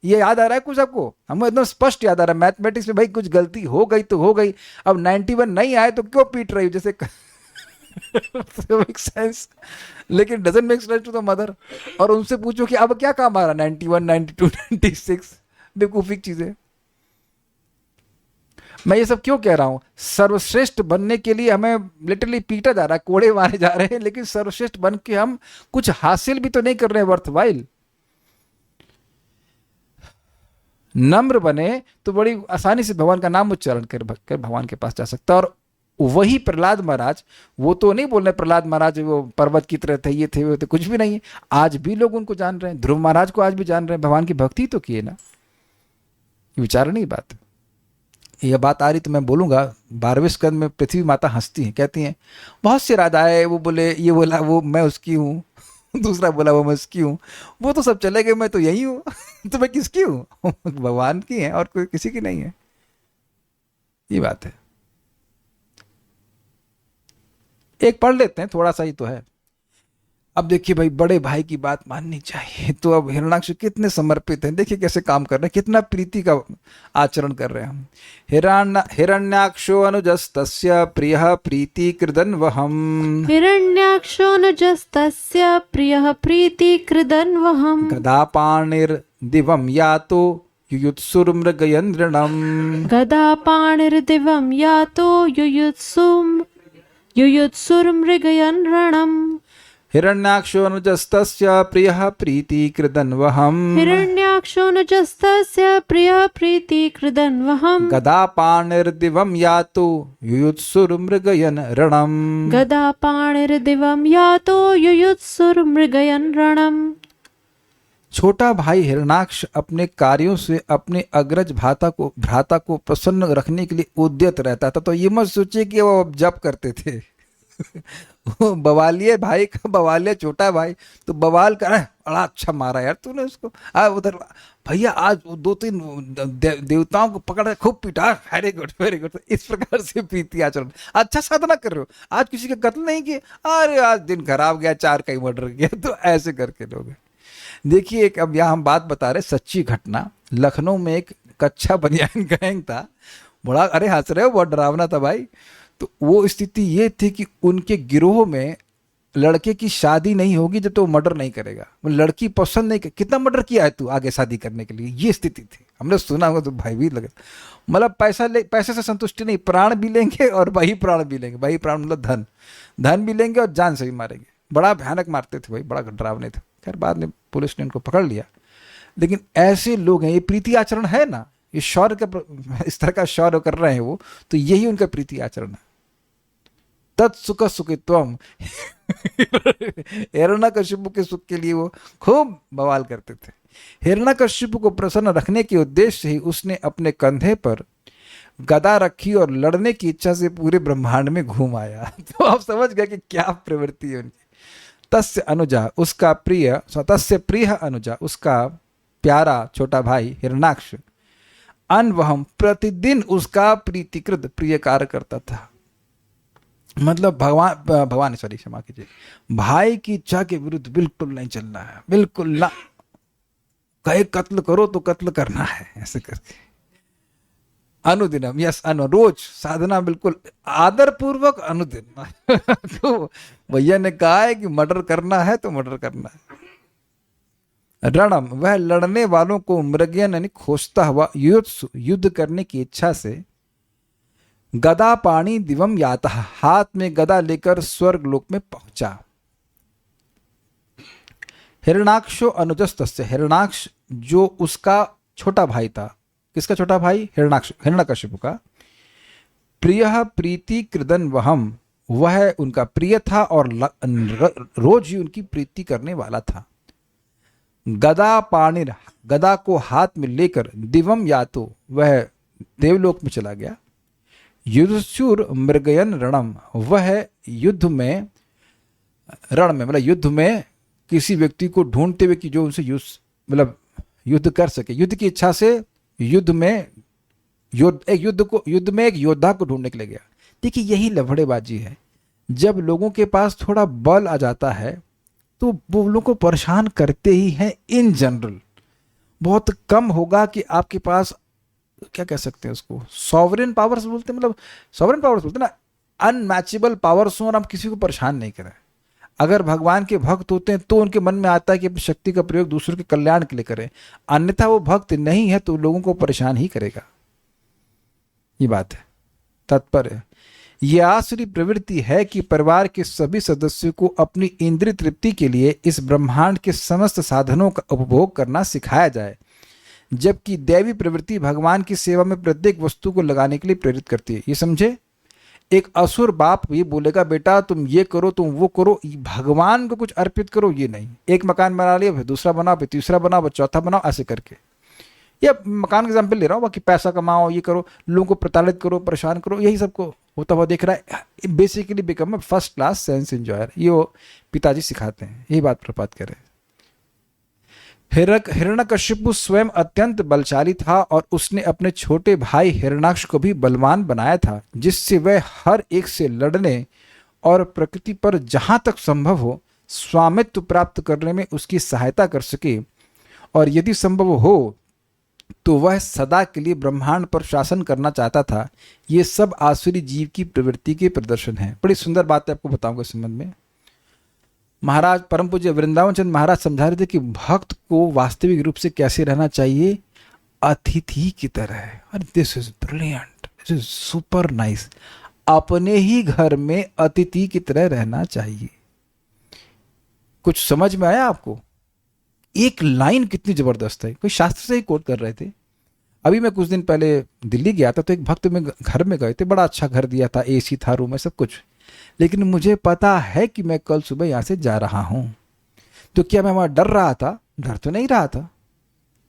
ये याद आ रहा है कुछ आपको? हमको एकदम स्पष्ट याद आ रहा है मैथमेटिक्स में, भाई कुछ गलती हो गई तो हो गई, अब 91 नहीं आए तो क्यों पीट रही हो जैसे मेक सेंस, लेकिन doesn't make sense to the mother. और उनसे पूछो कि अब क्या काम आ रहा, 91 92 96, बेवकूफी की चीजें। मैं ये सब क्यों कह रहा हूं? सर्वश्रेष्ठ बनने के लिए हमें लिटरली पीटा जा रहा है, कोड़े मारे जा रहे हैं, लेकिन सर्वश्रेष्ठ बन के हम कुछ हासिल भी तो नहीं कर रहे हैं वर्थवाइल। नम्र बने तो बड़ी आसानी से भगवान का नाम उच्चारण कर भगवान के पास जा सकता है। और वही प्रहलाद महाराज, वो तो नहीं बोल रहे प्रहलाद महाराज वो पर्वत की तरह थे, ये थे वो थे, कुछ भी नहीं है। आज भी लोग उनको जान रहे हैं, ध्रुव महाराज को आज भी जान रहे हैं, भगवान की भक्ति तो किए ना। विचारण की बात, यह बात आ रही तो मैं बोलूंगा। 12वें स्कंद में पृथ्वी माता हंसती हैं, कहती हैं बहुत से राधाएं, वो बोले ये बोला वो मैं उसकी हूँ, दूसरा बोला वो मैं उसकी हूँ, वो तो सब चले गए, मैं तो यही हूँ। तो मैं किसकी हूँ? भगवान की है और कोई किसी की नहीं है। ये बात है। एक पढ़ लेते हैं, थोड़ा सा ही तो है। अब देखिए भाई, बड़े भाई की बात माननी चाहिए। तो अब हिरण्याक्ष कितने समर्पित हैं, देखिए कैसे काम कर रहे हैं, कितना प्रीति का आचरण कर रहे हैं हम। हिरण्याक्षो अनुजस्तस्य प्रियः प्रीतिकृदन्वहम्,
हिरण्याक्षोऽनुजस्तस्य प्रियः प्रीतिकृदन्वहम्,
गदापाणिर्दिवं यातो युयुत्सुर्मृगयन्द्रणम्,
गदापाणिर्दिवं यातो युयुत्सुर्मृगयन्
हिरण्याक्षोऽनुजस्तस्य प्रियः प्रीतिकृदन्वहम्,
हिरण्याक्षोऽनुजस्तस्य प्रियः प्रीतिकृदन्वहम्,
गदापाणिर्दिवं यातो युयुत्सुर्मृगयन् रणम्,
गदापाणिर्दिवं यातो युयुत्सुर्मृगयन् रणम्।
छोटा भाई हिरण्याक्ष अपने कार्यों से अपने अग्रज भ्राता को प्रसन्न रखने के लिए उद्यत रहता था। तो ये मत सोचिए कि वो जप करते थे। बवालिए भाई का, बवालिए छोटा भाई तो बवाल कर, बड़ा अच्छा मारा यार तूने उसको, उधर भैया आज 2-3 देवताओं को पकड़ खूब पीटा, वेरी गुड वेरी गुड। इस प्रकार से प्रीति आचरण, अच्छा साधना कर रहे हो, आज किसी का कत्ल नहीं किया, अरे आज दिन खराब गया, 4 का ही मर्डर किया, तो ऐसे करके लोग। देखिए एक, अब यहाँ हम बात बता रहे सच्ची घटना। लखनऊ में एक कच्चा बनियान गैंग था, बड़ा, अरे हंस रहे हो, बहुत डरावना था भाई। तो वो स्थिति ये थी कि उनके गिरोह में लड़के की शादी नहीं होगी जब तो वो मर्डर नहीं करेगा, वो लड़की पसंद नहीं, कितना मर्डर किया है तू आगे शादी करने के लिए, ये स्थिति थी। हमने सुना होगा तो भाई भी लगे, मतलब पैसे से संतुष्टि नहीं, प्राण भी लेंगे और वही प्राण भी लेंगे। वही प्राण मतलब धन भी लेंगे और जान से भी मारेंगे। बड़ा भयानक मारते थे भाई, बड़ा डरावने थे। खैर बाद में पुलिस ने उनको पकड़ लिया। लेकिन ऐसे लोग हैं, ये प्रीति आचरण है ना, ये शौर्य का, इस तरह का शौर्य कर रहे हैं वो, तो यही उनका प्रीति आचरण है। तत्सुख सुखित्वम। हिरण्यकशिपु के सुख के लिए वो खूब बवाल करते थे। हिरण्यकशिपु को प्रसन्न रखने के उद्देश्य से ही उसने अपने कंधे पर गदा रखी और लड़ने की इच्छा से पूरे ब्रह्मांड में घूम आया। तो आप समझ गए कि क्या प्रवृत्ति है उनकी। तस्य अनुजा उसका प्रिय, तस्य प्रिय अनुजा उसका प्यारा छोटा भाई हिरण्याक्ष, अनवहम प्रतिदिन उसका प्रीतिकृत प्रिय कार्य करता था। मतलब भगवान सॉरी क्षमा कीजिए, भाई की इच्छा के विरुद्ध बिल्कुल नहीं चलना है, बिल्कुल ना, कहे कत्ल करो तो कत्ल करना है, ऐसे करके अनुदिनम, यस रोज साधना, बिल्कुल आदर पूर्वक अनुदिन। तो भैया ने कहा है कि मर्डर करना है तो मर्डर करना है। रणम वह लड़ने वालों को मृगयन यानी खोजता हुआ युद्ध करने की इच्छा से, गदा पाणी दिवम याता हाथ में गदा लेकर स्वर्ग लोक में पहुंचा। हिरण्याक्षो अनुजस्तस्य हिरण्याक्ष जो उसका छोटा भाई था, किसका छोटा भाई? हिरण्यकशिपु का। प्रियः प्रीति कृदन वहम वह उनका प्रिय था और रोज ही उनकी प्रीति करने वाला था। गदा पाणिर गदा को हाथ में लेकर दिवम यातो वह देवलोक में चला गया। युद्धशूर मृगयन रणम वह युद्ध में, रण में मतलब युद्ध में किसी व्यक्ति को ढूंढते हुए कि जो उनसे मतलब युद्ध कर सके, युद्ध की इच्छा से युद्ध में युद्ध में एक योद्धा को ढूंढने के लिए गया। देखिए यही लफड़ेबाजी है। जब लोगों के पास थोड़ा बल आ जाता है तो वो लोगों को परेशान करते ही हैं इन जनरल। बहुत कम होगा कि आपके पास, क्या कह सकते हैं उसको, सॉवरेन पावर्स बोलते हैं, मतलब सॉवरेन पावर्स बोलते हैं ना, अनमैचेबल पावर्स हो और हम किसी को परेशान नहीं करें। अगर भगवान के भक्त होते हैं तो उनके मन में आता है कि अपनी शक्ति का प्रयोग दूसरों के कल्याण के लिए करें, अन्यथा वो भक्त नहीं है तो लोगों को परेशान ही करेगा। ये बात है, तात्पर्य। यह आसुरी प्रवृत्ति है कि परिवार के सभी सदस्यों को अपनी इंद्रिय तृप्ति के लिए इस ब्रह्मांड के समस्त साधनों का उपभोग करना सिखाया जाए, जबकि दैवी प्रवृत्ति भगवान की सेवा में प्रत्येक वस्तु को लगाने के लिए प्रेरित करती है। ये समझे, एक असुर बाप ये बोलेगा बेटा तुम ये करो तुम वो करो, भगवान को कुछ अर्पित करो, ये नहीं। एक मकान बना लिया, फिर दूसरा बनाओ, फिर तीसरा बनाओ, फिर चौथा बनाओ, ऐसे करके। या मकान का एग्जाम्पल ले रहा हूँ, बाकी पैसा कमाओ, ये करो, लोगों को प्रताड़ित करो, परेशान करो, यही सबको होता हुआ दिख रहा है। Basically become a first class sense enjoyer, ये वो पिताजी सिखाते हैं, यही बात प्रपात करें। हिरण्यकशिपु स्वयं अत्यंत बलशाली था और उसने अपने छोटे भाई हिरण्याक्ष को भी बलवान बनाया था, जिससे वह हर एक से लड़ने और प्रकृति पर जहां तक संभव हो स्वामित्व प्राप्त करने में उसकी सहायता कर सके, और यदि संभव हो तो वह सदा के लिए ब्रह्मांड पर शासन करना चाहता था। ये सब आसुरी जीव की प्रवृत्ति के प्रदर्शन है। बड़ी सुंदर बात है, आपको बताऊंगा इस संबंध में। महाराज परम पूज्य वृंदावन चंद महाराज समझा रहे थे कि भक्त को वास्तविक रूप से कैसे रहना चाहिए, अतिथि की तरह। और this is brilliant, this is super nice. अपने ही घर में अतिथि की तरह रहना चाहिए। कुछ समझ में आया आपको? एक लाइन कितनी जबरदस्त है, कोई शास्त्र से ही कोट कर रहे थे। अभी मैं कुछ दिन पहले दिल्ली गया था, तो एक भक्त में घर में गए थे, बड़ा अच्छा घर दिया था, एसी था रूम में, सब कुछ। लेकिन मुझे पता है कि मैं कल सुबह यहां से जा रहा हूं। तो क्या मैं वहां डर रहा था? डर तो नहीं रहा था।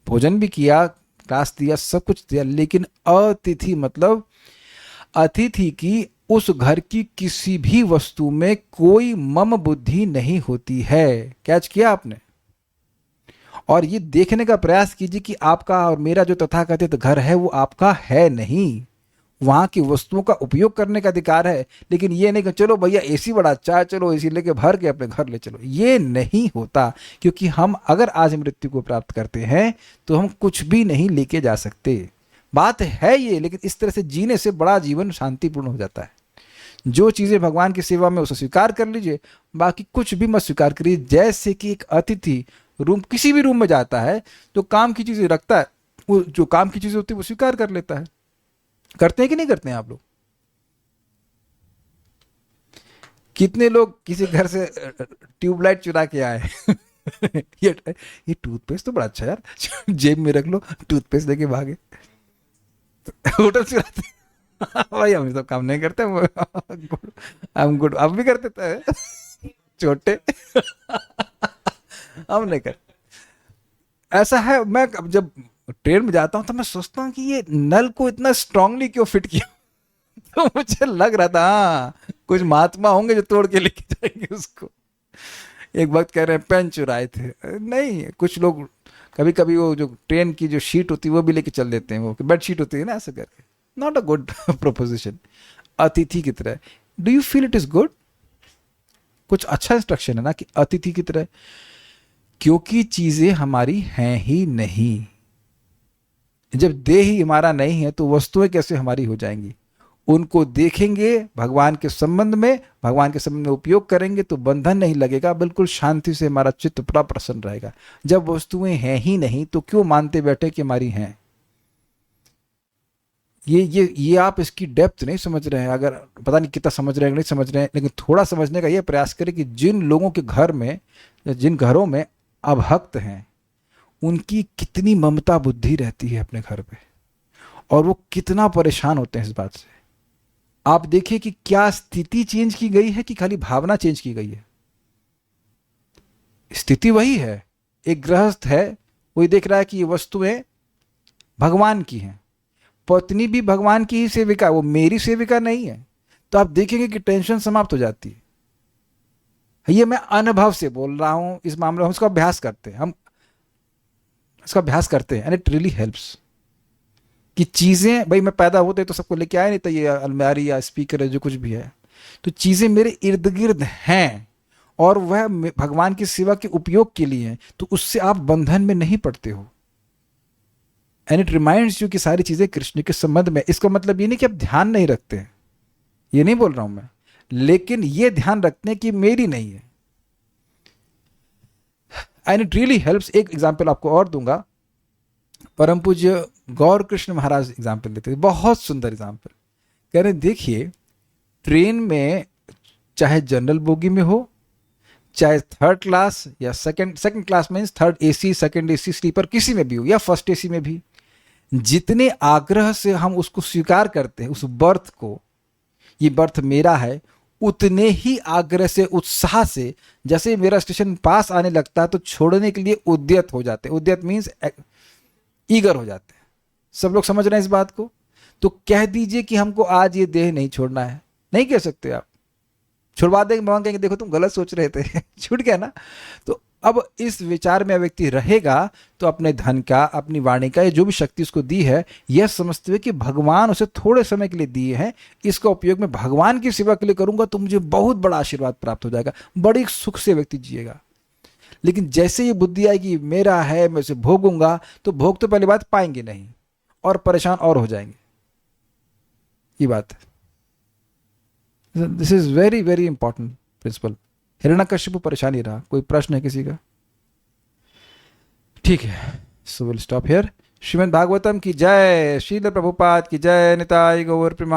भोजन भी किया, क्लास दिया, सब कुछ दिया, लेकिन अतिथि मतलब अतिथि की उस घर की किसी भी वस्तु में कोई मम बुद्धि नहीं होती है। कैच किया आपने? और ये देखने का प्रयास कीजिए कि आपका और मेरा जो तथाकथित घर है वो आपका है नहीं। वहां की वस्तुओं का उपयोग करने का अधिकार है, लेकिन ये नहीं कि चलो भैया एसी बड़ा अच्छा है, चलो एसी लेके भर के अपने घर ले चलो। ये नहीं होता, क्योंकि हम अगर आज मृत्यु को प्राप्त करते हैं तो हम कुछ भी नहीं लेके जा सकते। बात है ये, लेकिन इस तरह से जीने से बड़ा जीवन शांतिपूर्ण हो जाता है। जो चीजें भगवान की सेवा में उसे स्वीकार कर लीजिए, बाकी कुछ भी मत स्वीकार करिए। जैसे कि एक अतिथि रूम, किसी भी रूम में जाता है तो काम की चीजें रखता है, वो जो काम की चीजें होती है वो स्वीकार कर लेता है। करते हैं कि नहीं करते हैं आप लोग? कितने लोग किसी घर से ट्यूबलाइट चुरा के आए ये टूथपेस्ट तो बड़ा अच्छा यार, जेब में रख लो, टूथपेस्ट लेके भागे। होटल चुराते भाई, हम तो काम नहीं करते, हम गुड, अब भी करते थे छोटे हम नहीं करते। ऐसा है, मैं जब ट्रेन में जाता हूं तो मैं सोचता हूं कि ये नल को इतना स्ट्रांगली क्यों फिट किया तो मुझे लग रहा था हाँ कुछ महात्मा होंगे जो तोड़ के लेके जाएंगे उसको। एक वक्त कह रहे हैं पेन चुराए थे, नहीं, कुछ लोग कभी कभी वो जो ट्रेन की जो शीट होती है वो भी लेके चल देते हैं, वो बेड शीट होती है ना, ऐसे करके। Not a good proposition. अतिथि की तरह, do you feel it is good? कुछ अच्छा इंस्ट्रक्शन है ना कि अतिथि की तरह, क्योंकि चीजें हमारी हैं ही नहीं। जब देह ही हमारा नहीं है तो वस्तुएं कैसे हमारी हो जाएंगी? उनको देखेंगे भगवान के संबंध में, भगवान के संबंध में उपयोग करेंगे तो बंधन नहीं लगेगा, बिल्कुल शांति से हमारा चित्त पूरा प्रसन्न रहेगा। जब वस्तुएं हैं ही नहीं तो क्यों मानते बैठे कि हमारी हैं? ये आप इसकी डेप्थ नहीं समझ रहे हैं। अगर पता नहीं कितना समझ रहे हैं, नहीं समझ रहे हैं, लेकिन थोड़ा समझने का ये प्रयास करें कि जिन लोगों के घर में, जिन घरों में अभक्त हैं, उनकी कितनी ममता बुद्धि रहती है अपने घर पे, और वो कितना परेशान होते हैं इस बात से। आप देखिए कि क्या स्थिति चेंज की गई है कि खाली भावना चेंज की गई है? स्थिति वही है। एक गृहस्थ है, वही देख रहा है कि ये वस्तुएं भगवान की हैं, पत्नी भी भगवान की ही सेविका, वो मेरी सेविका नहीं है, तो आप देखेंगे कि टेंशन समाप्त हो जाती है। ये मैं अनुभव से बोल रहा हूं। इस मामले में हम इसका अभ्यास करते हैं, हम इसका अभ्यास करते हैं एंड इट रियली हेल्प्स। कि चीजें, भाई मैं पैदा होते तो सबको लेके आया नहीं था, ये अलमारी या स्पीकर है जो कुछ भी है, तो चीजें मेरे इर्द गिर्द हैं और वह भगवान की सेवा के उपयोग के लिए है, तो उससे आप बंधन में नहीं पड़ते हो। एंड इट रिमाइंड्स यू कि सारी चीजें कृष्ण के संबंध में। इसका मतलब ये नहीं कि आप ध्यान नहीं रखते हैं, ये नहीं बोल रहा हूं मैं, लेकिन ये ध्यान रखते हैं कि मेरी नहीं है। And it really helps. एक एग्जाम्पल आपको और दूंगा, परम पूज्य गौर कृष्ण महाराज एग्जाम्पल देते थे, बहुत सुंदर एग्जाम्पल। कह रहे देखिए, ट्रेन में चाहे जनरल बोगी में हो, चाहे थर्ड क्लास या second class means third AC, second AC, sleeper, किसी में भी हो, या फर्स्ट एसी में भी, जितने आग्रह से हम उसको स्वीकार करते हैं, उस बर्थ को, ये बर्थ मेरा है, उतने ही आग्रह से, उत्साह से, जैसे मेरा स्टेशन पास आने लगता है तो छोड़ने के लिए उद्यत हो जाते हैं। उद्यत मीन्स ईगर हो जाते हैं। सब लोग समझ रहे हैं इस बात को? तो कह दीजिए कि हमको आज ये देह नहीं छोड़ना है, नहीं कह सकते आप। छुड़वा देंगे, भगवान कहेंगे देखो तुम गलत सोच रहे थे छूट गया ना। तो अब इस विचार में व्यक्ति रहेगा तो अपने धन का, अपनी वाणी का, या जो भी शक्ति उसको दी है, यह समझते हुए कि भगवान उसे थोड़े समय के लिए दिए हैं, इसका उपयोग मैं भगवान की सेवा के लिए करूंगा तो मुझे बहुत बड़ा आशीर्वाद प्राप्त हो जाएगा, बड़ी सुख से व्यक्ति जिएगा। लेकिन जैसे ये बुद्धि आएगी मेरा है, मैं उसे भोगूंगा, तो भोग तो पहली बात पाएंगे नहीं और परेशान और हो जाएंगे। ये बात है। This is very very important principle. Hiranyakashyap परेशानी रहा। कोई प्रश्न है किसी का? ठीक है, so will stop here. Shrimad Bhagavatam की जय, श्रील प्रभुपाद की जय, निताई गौर प्रेमा।